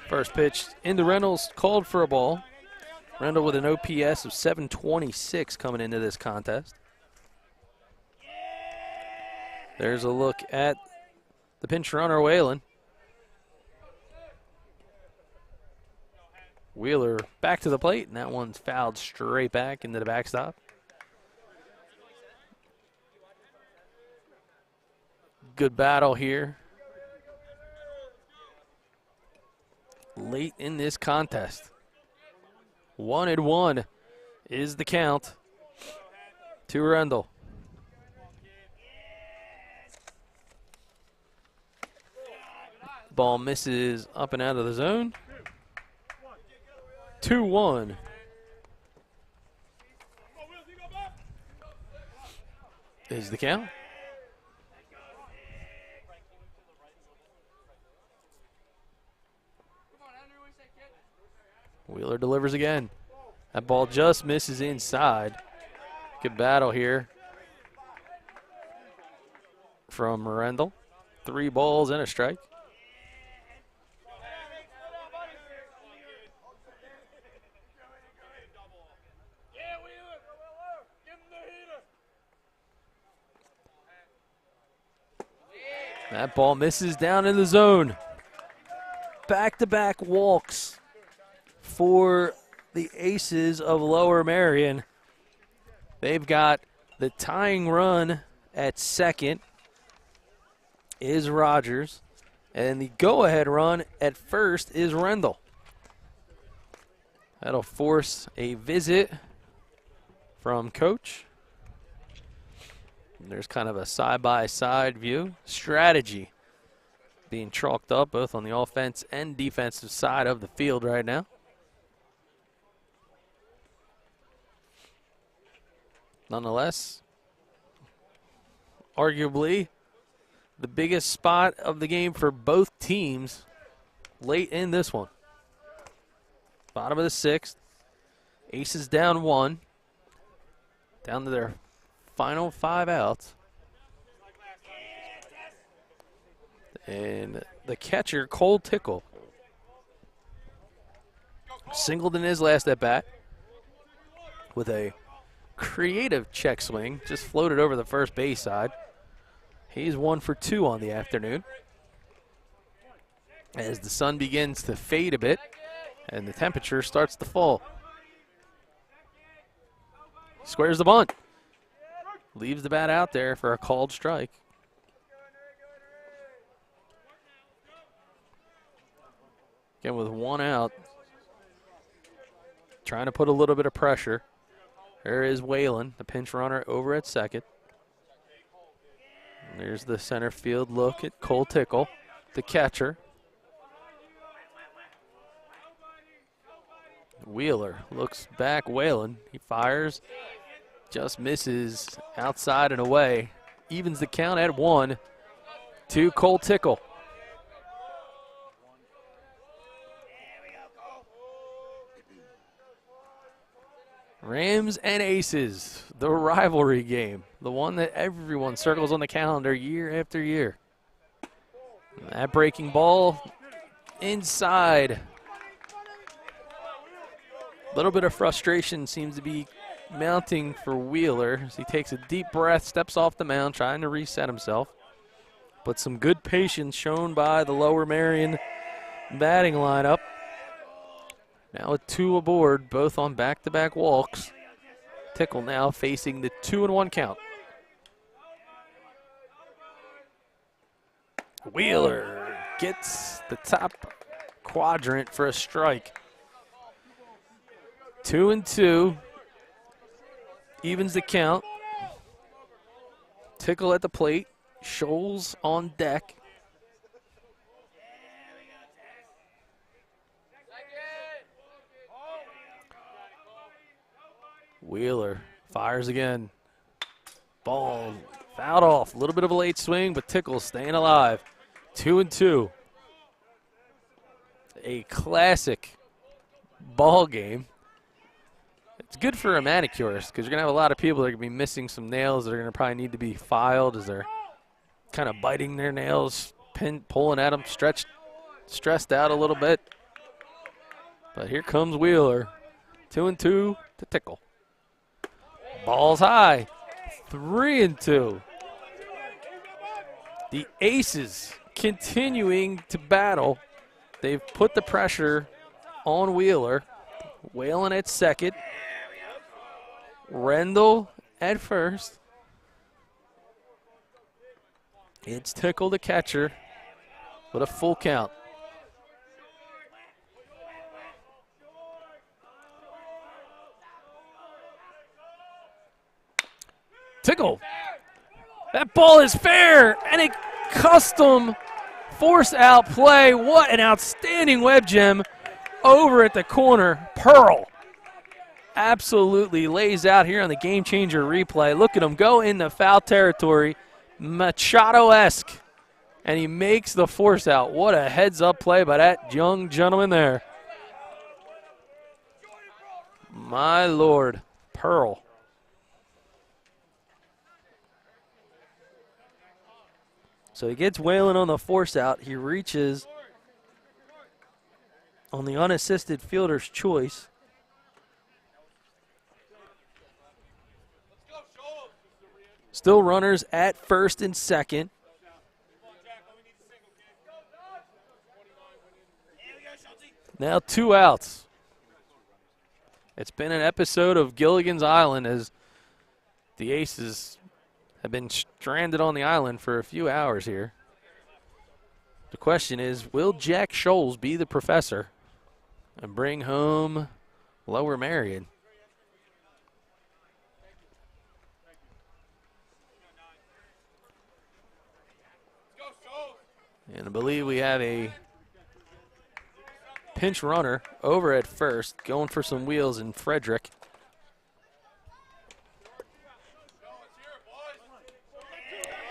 First pitch into Reynolds, called for a ball. Rendell with an OPS of 726 coming into this contest. There's a look at the pinch runner, Whalen. Wheeler back to the plate, and that one's fouled straight back into the backstop. Good battle here late in this contest. 1-1 is the count to Rendell. Ball misses up and out of the zone. 2-1. Is the count. Wheeler delivers again. That ball just misses inside. Good battle here from Rinaldi. 3 balls and a strike. That ball misses down in the zone. Back-to-back walks for the Aces of Lower Merion. They've got the tying run at second is Rogers, and the go-ahead run at first is Rinaldi. That'll force a visit from Coach. And there's kind of a side-by-side view. Strategy being chalked up both on the offense and defensive side of the field right now. Nonetheless, arguably the biggest spot of the game for both teams late in this one. Bottom of the 6th. Aces down 1. Down to their final 5 outs. And the catcher, Cole Tickle, singled in his last at bat with a creative check swing, just floated over the first base side. He's 1 for 2 on the afternoon. As the sun begins to fade a bit and the temperature starts to fall. Squares the bunt. Leaves the bat out there for a called strike. Again, with 1 out, trying to put a little bit of pressure. There is Whalen, the pinch runner, over at second. And there's the center field look at Cole Tickle, the catcher. Wheeler looks back, Whalen. He fires, just misses outside and away. Evens the count at 1 to Cole Tickle. Rams and Aces, the rivalry game, the one that everyone circles on the calendar year after year. That breaking ball inside. A little bit of frustration seems to be mounting for Wheeler as he takes a deep breath, steps off the mound, trying to reset himself. But some good patience shown by the Lower Merion batting lineup. Now with 2 aboard, both on back-to-back walks. Tickle now facing the 2-1 count. Wheeler gets the top quadrant for a strike. 2-2. Evens the count. Tickle at the plate. Scholes on deck. Wheeler fires again. Ball fouled off. A little bit of a late swing, but Tickle staying alive. 2-2. A classic ball game. It's good for a manicurist because you're going to have a lot of people that are going to be missing some nails that are going to probably need to be filed as they're kind of biting their nails, pulling at them, stressed out a little bit. But here comes Wheeler. 2-2 to Tickle. Ball's high. 3-2. The Aces continuing to battle. They've put the pressure on Wheeler. Whalen at second. Rinaldi at first. It's Tickle the catcher with a full count. Tickle. That ball is fair, and a custom force out play. What an outstanding web gem over at the corner. Pearl absolutely lays out here on the GameChanger replay. Look at him go in the foul territory, Machado-esque, and he makes the force out. What a heads-up play by that young gentleman there. My Lord. Pearl.
So he gets Whalen on the force out. He reaches on the unassisted fielder's choice.
Still runners at first and second. Now 2 outs. It's been an episode of Gilligan's Island as the Aces have been stranded on the island for a few hours here. The question is, will Jack Scholes be the professor and bring home Lower Merion? And I believe we have a pinch runner over at first, going for some wheels in Frederick.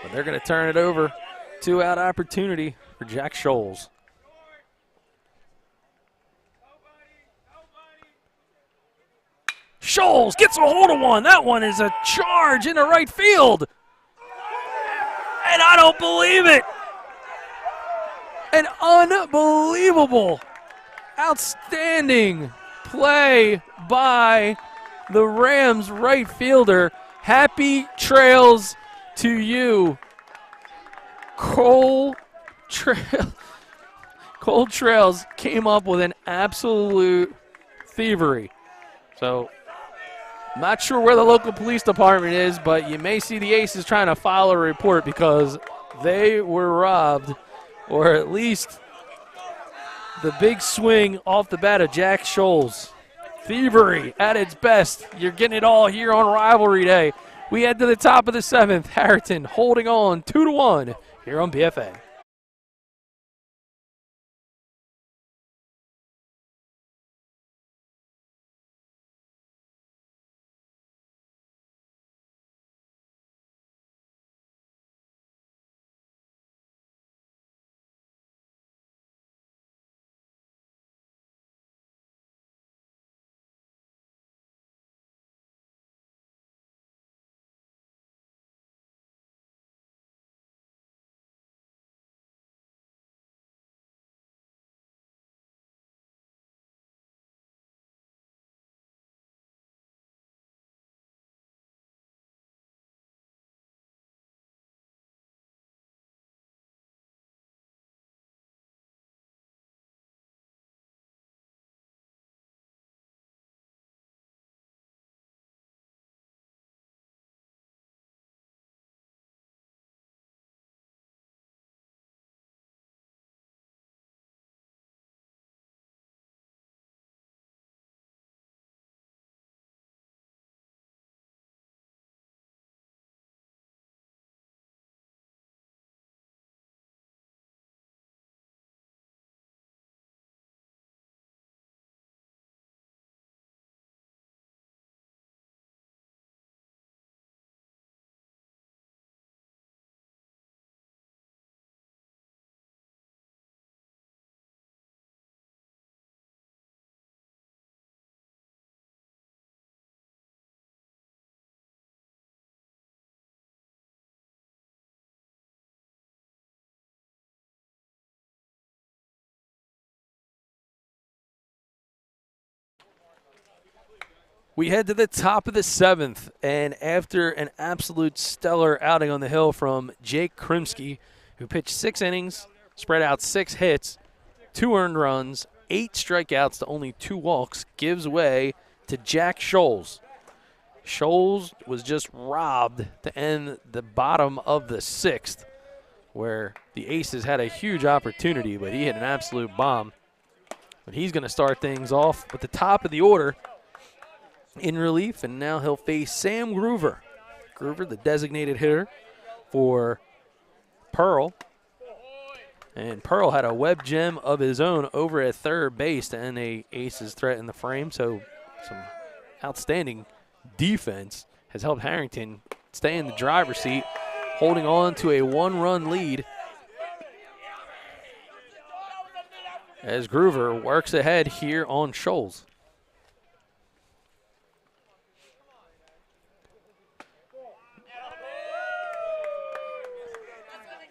But they're going to turn it over. 2-out opportunity for Jack Scholes. Scholes gets a hold of one. That one is a charge into right field. And I don't believe it. An unbelievable, outstanding play by the Rams right fielder. Happy trails to you, Cole Trails came up with an absolute thievery. So, not sure where the local police department is, but you may see the Aces trying to file a report because they were robbed, or at least the big swing off the bat of Jack Scholes. Thievery at its best. You're getting it all here on Rivalry Day. We head to the top of the 7th. Harriton holding on 2-1 here on BFA. We head to the top of the 7th, and after an absolute stellar outing on the hill from Jake Krimsky, who pitched 6 innings, spread out 6 hits, 2 earned runs, 8 strikeouts to only 2 walks, gives way to Jack Scholes. Scholes was just robbed to end the bottom of the 6th, where the Aces had a huge opportunity, but he hit an absolute bomb. But he's going to start things off with the top of the order in relief, and now he'll face Sam Groover. Groover, the designated hitter for Pearl. And Pearl had a web gem of his own over at third base to end a Aces threat in the frame, so some outstanding defense has helped Harrington stay in the driver's seat, holding on to a 1-run lead as Groover works ahead here on Scholes.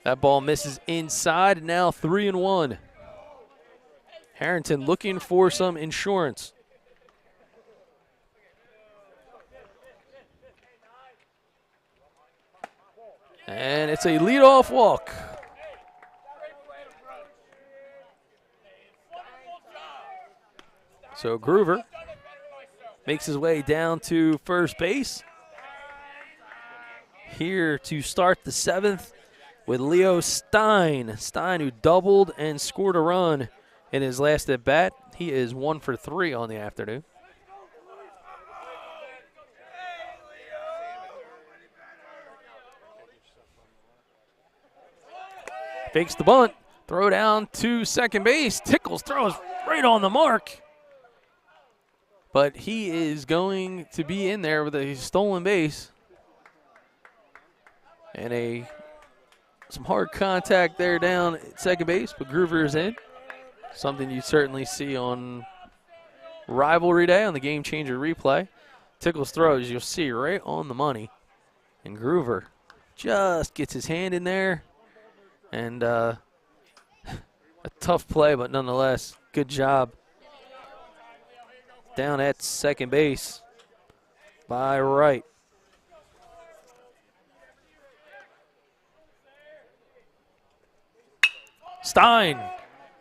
That ball misses inside, now 3-1. Harriton looking for some insurance. And it's a leadoff walk. So Groover makes his way down to first base. Here to start the 7th with Leo Stein. Stein, who doubled and scored a run in his last at bat. He is 1 for 3 on the afternoon. Fakes the bunt. Throw down to second base. Tickles throws right on the mark. But he is going to be in there with a stolen base. And some hard contact there down at second base, but Groover is in. Something you certainly see on Rivalry Day on the GameChanger replay. Tickles throws, you'll see right on the money. And Groover just gets his hand in there. And a tough play, but nonetheless, good job down at second base by Wright. Stein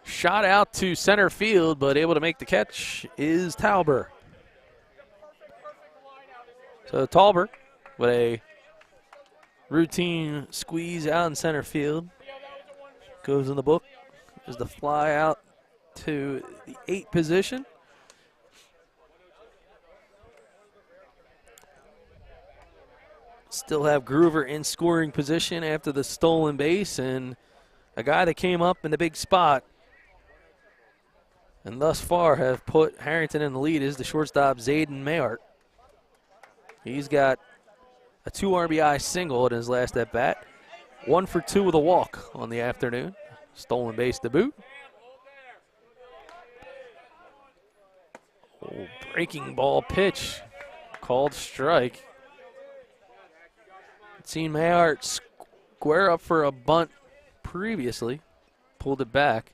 shot out to center field, but able to make the catch is Talber. So Talber with a routine squeeze out in center field. Goes in the book as the fly out to the 8 position. Still have Groover in scoring position after the stolen base, and a guy that came up in the big spot and thus far have put Harriton in the lead is the shortstop Zayden Mayart. He's got a 2 RBI single in his last at bat. 1 for 2 with a walk on the afternoon. Stolen base to boot. Oh, breaking ball pitch. Called strike. Seen Mayart square up for a bunt previously. Pulled it back.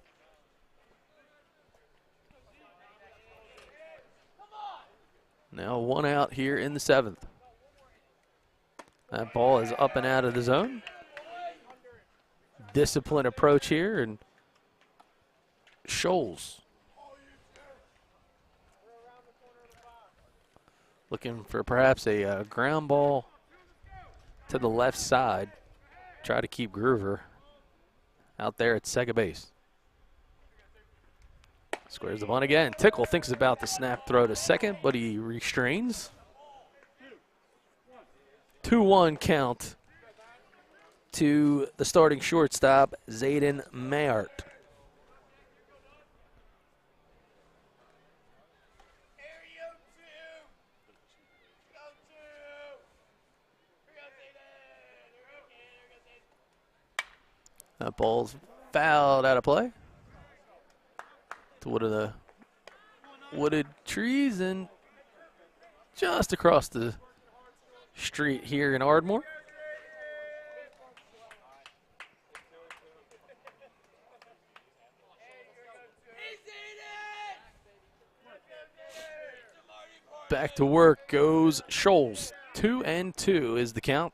Now 1 out here in the 7th. That ball is up and out of the zone. Disciplined approach here, and Scholes looking for perhaps a ground ball to the left side. Try to keep Groover out there at second base. Squares the bunt again. Tickle thinks about the snap throw to second, but he restrains. 2-1 count to the starting shortstop, Zayden Mayart. That ball's fouled out of play to one of the wooded trees and just across the street here in Ardmore. Back to work goes Scholes. 2-2 is the count.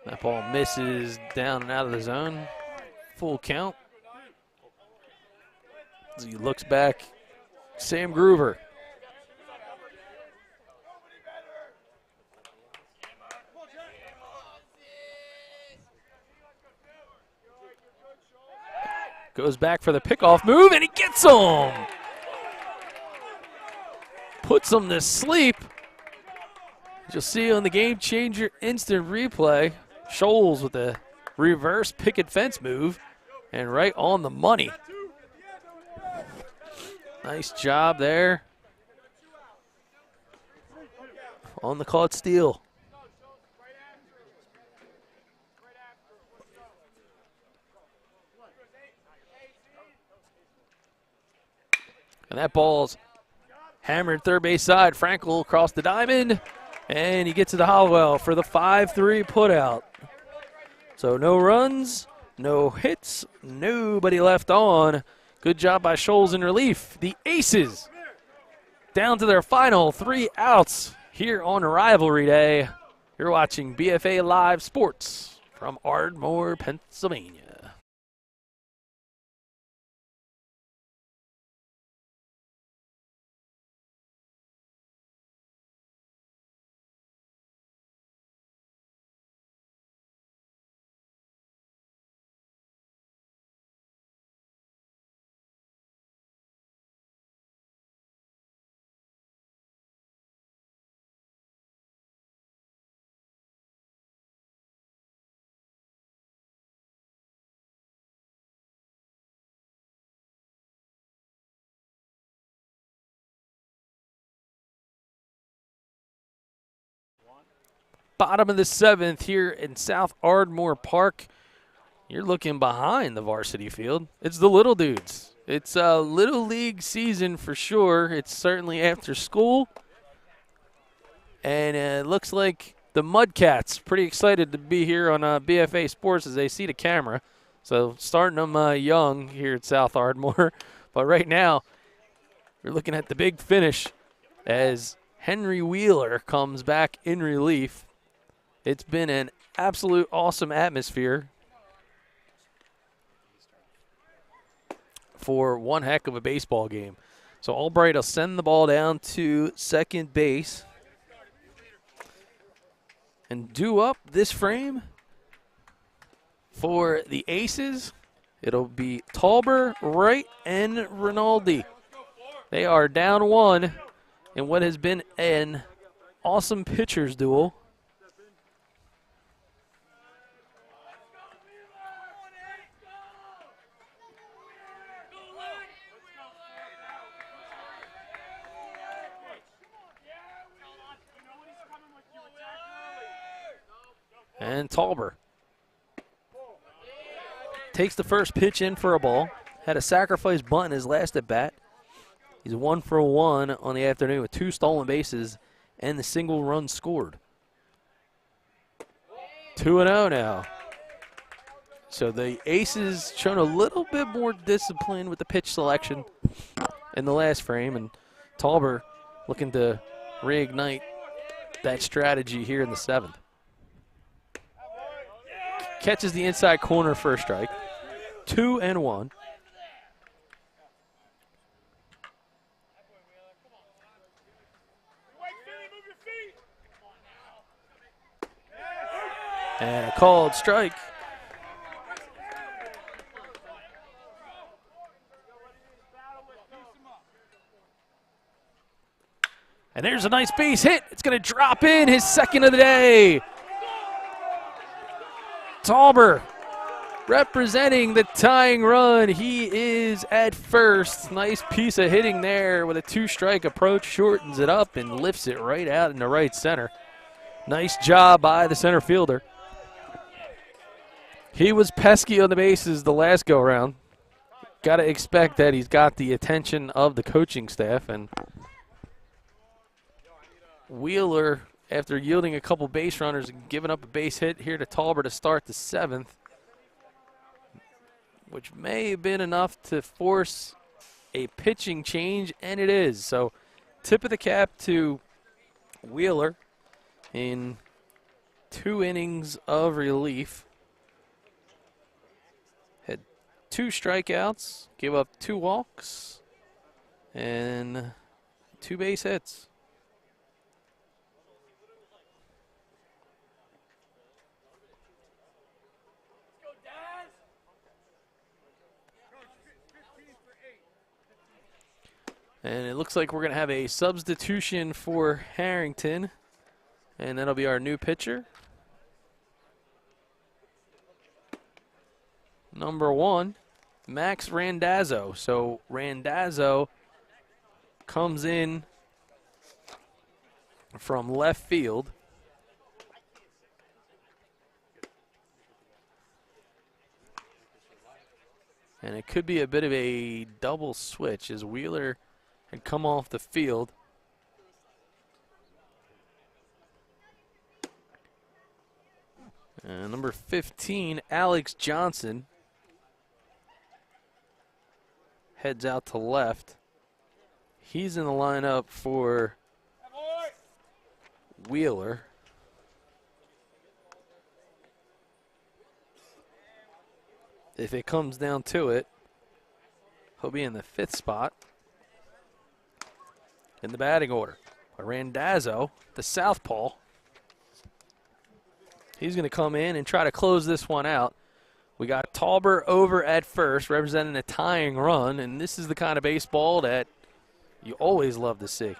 That ball misses down and out of the zone. Full count. As he looks back, Sam Groover. Goes back for the pickoff move, and he gets him. Puts him to sleep. You'll see on the GameChanger instant replay, Scholes with a reverse picket fence move, and right on the money. Nice job there on the caught steal. And that ball's hammered third base side. Frankel across the diamond.
And he gets to the Hollowell for the 5-3 putout. So no runs, no hits, nobody left on. Good job by Scholes in relief. The Aces down to their final 3 outs here on Rivalry Day. You're watching BFA Live Sports from Ardmore, Pennsylvania. Bottom of the 7th here in South Ardmore Park. You're looking behind the varsity field. It's the little dudes. It's a little league season for sure. It's certainly after school. And it looks like the Mudcats pretty excited to be here on BFA Sports as they see the camera. So starting them young here at South Ardmore. But right now, we're looking at the big finish as Henry Wheeler comes back in relief. It's been an absolute awesome atmosphere for one heck of a baseball game. So Albright will send the ball down to second base. And due up this frame for the Aces, it'll be Talber, Wright, and Rinaldi. They are down 1 in what has been an awesome pitchers duel. And Talber takes the first pitch in for a ball. Had a sacrifice bunt in his last at bat. He's 1 for 1 on the afternoon with 2 stolen bases and the single run scored. 2-0 now. So the Aces shown a little bit more discipline with the pitch selection in the last frame, and Talber looking to reignite that strategy here in the 7th. Catches the inside corner for a strike. 2-1. And a called strike. And there's a nice base hit. It's going to drop in, his second of the day. Talber representing the tying run. He is at first. Nice piece of hitting there with a 2-strike approach. Shortens it up and lifts it right out in the right center. Nice job by the center fielder. He was pesky on the bases the last go-around. Got to expect that he's got the attention of the coaching staff. And Wheeler, after yielding a couple base runners and giving up a base hit here to Talber to start the 7th, which may have been enough to force a pitching change, and it is. So tip of the cap to Wheeler in 2 innings of relief. Had 2 strikeouts, gave up 2 walks, and 2 base hits. And it looks like we're going to have a substitution for Harriton. And that'll be our new pitcher. Number 1, Max Randazzo. So Randazzo comes in from left field. And it could be a bit of a double switch as Wheeler had come off the field. Number 15, Alex Johnson, heads out to left. He's in the lineup for Wheeler. If it comes down to it, he'll be in the 5th spot in the batting order. Randazzo, the southpaw. He's going to come in and try to close this one out. We got Talber over at first, representing a tying run, and this is the kind of baseball that you always love to see.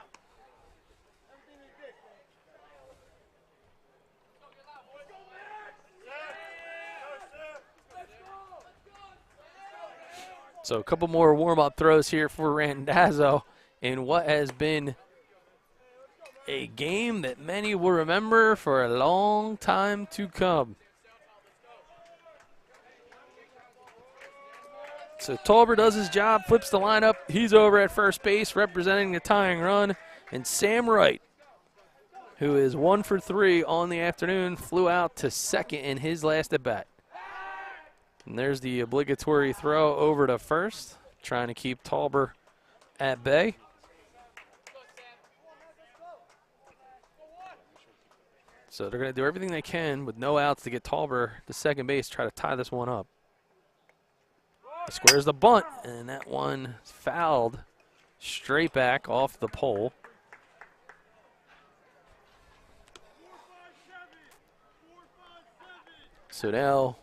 So a couple more warm-up throws here for Randazzo in what has been a game that many will remember for a long time to come. So Talber does his job, flips the lineup. He's over at first base representing the tying run. And Sam Wright, who is 1 for 3 on the afternoon, flew out to second in his last at-bat. And there's the obligatory throw over to first, trying to keep Talber at bay. So they're going to do everything they can with no outs to get Talber to second base, try to tie this one up. He squares the bunt, and that one fouled straight back off the pole. So now,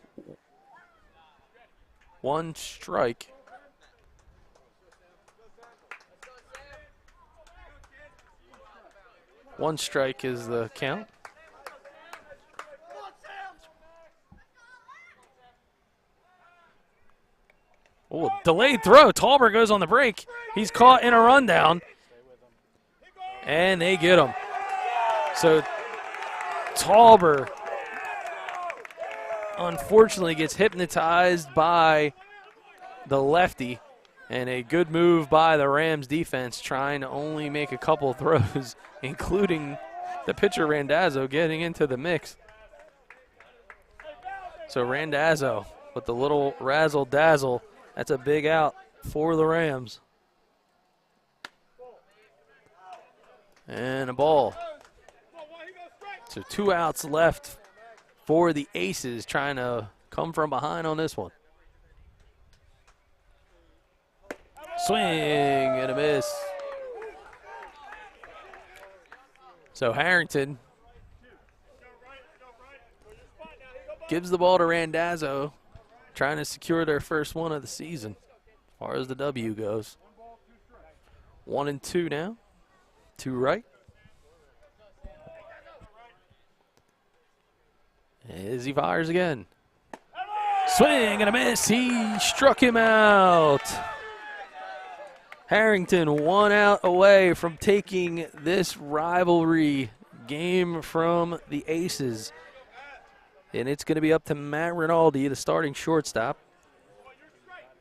1 strike. One strike is the count. Oh, delayed throw. Talber goes on the break. He's caught in a rundown. And they get him. So Talber unfortunately gets hypnotized by the lefty. And a good move by the Rams defense, trying to only make a couple throws, including the pitcher Randazzo getting into the mix. So Randazzo with the little razzle-dazzle. That's a big out for the Rams. And a ball. So 2 outs left for the Aces, trying to come from behind on this one. Swing and a miss. So Harriton gives the ball to Randazzo, trying to secure their first one of the season, as far as the W goes. 1-2 now. 2 right. As he fires again. Swing and a miss. He struck him out. Harrington 1 out away from taking this rivalry game from the Aces. And it's going to be up to Matt Rinaldi, the starting shortstop.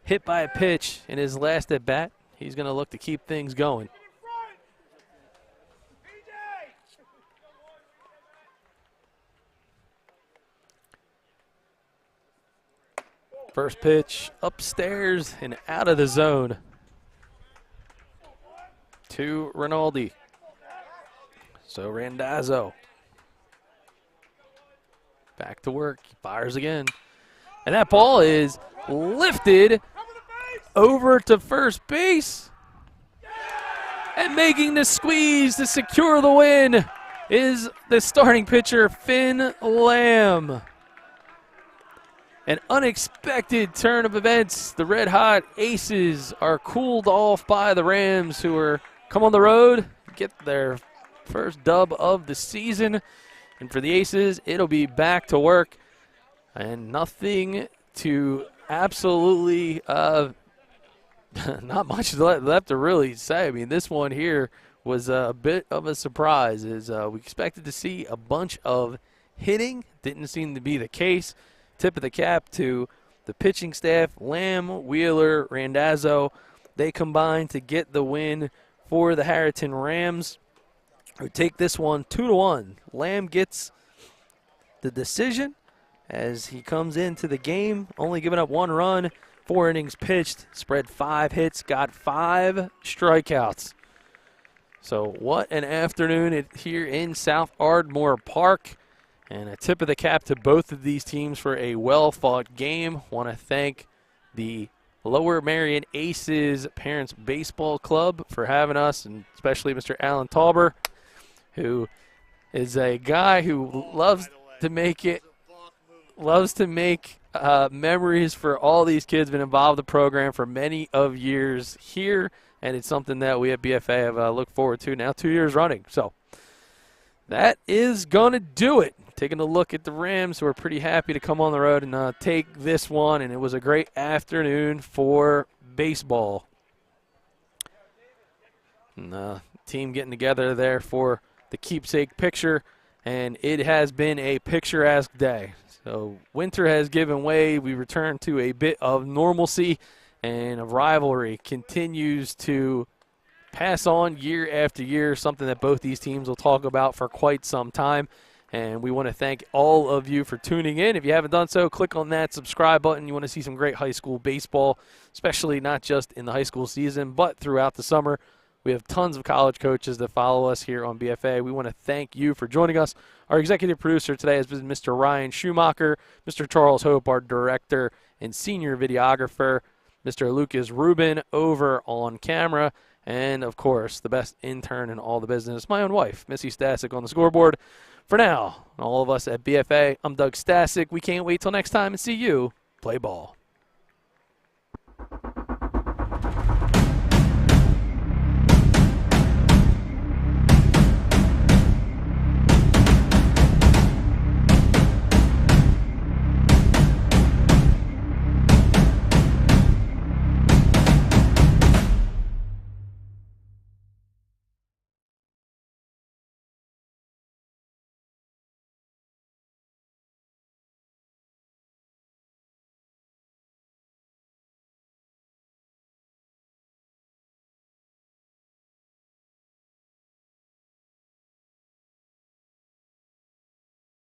Hit by a pitch in his last at-bat. He's going to look to keep things going. First pitch upstairs and out of the zone to Rinaldi. So Randazzo back to work. He fires again. And that ball is lifted over to first base. And making the squeeze to secure the win is the starting pitcher, Finn Lamb. An unexpected turn of events. The red-hot Aces are cooled off by the Rams, who are come on the road, get their first dub of the season. And for the Aces, it'll be back to work. And nothing to absolutely, not much left to really say. I mean, this one here was a bit of a surprise. We expected to see a bunch of hitting. Didn't seem to be the case. Tip of the cap to the pitching staff, Lamb, Wheeler, Randazzo. They combined to get the win for the Harriton Rams, who take this one 2-1. Lamb gets the decision,
as he comes into the game, only giving up 1 run, 4 innings pitched, spread 5 hits, got 5 strikeouts. So what an afternoon here in South Ardmore Park. And a tip of the cap to both of these teams for a well-fought game. Want to thank the Lower Merion Aces Parents Baseball Club for having us, and especially Mr. Elon Talber, who is a guy who loves to make memories for all these kids. Been involved in the program for many of years here, and it's something that we at BFA have looked forward to now 2 years running. So that is going to do it. Taking a look at the Rams, who are pretty happy to come on the road and take this one, and it was a great afternoon for baseball. And, team getting together there for the keepsake picture, and it has been a picturesque day. So winter has given way. We return to a bit of normalcy, and a rivalry continues to pass on year after year, something that both these teams will talk about for quite some time. And we want to thank all of you for tuning in. If you haven't done so, click on that subscribe button. You want to see some great high school baseball, especially not just in the high school season, but throughout the summer. We have tons of college coaches that follow us here on BFA. We want to thank you for joining us. Our executive producer today has been Mr. Ryan Schumacher, Mr. Charles Hope, our director and senior videographer, Mr. Lucas Rubin over on camera, and, of course, the best intern in all the business, my own wife, Missy Stasic, on the scoreboard. For now, all of us at BFA, I'm Doug Stasic. We can't wait till next time and see you play ball.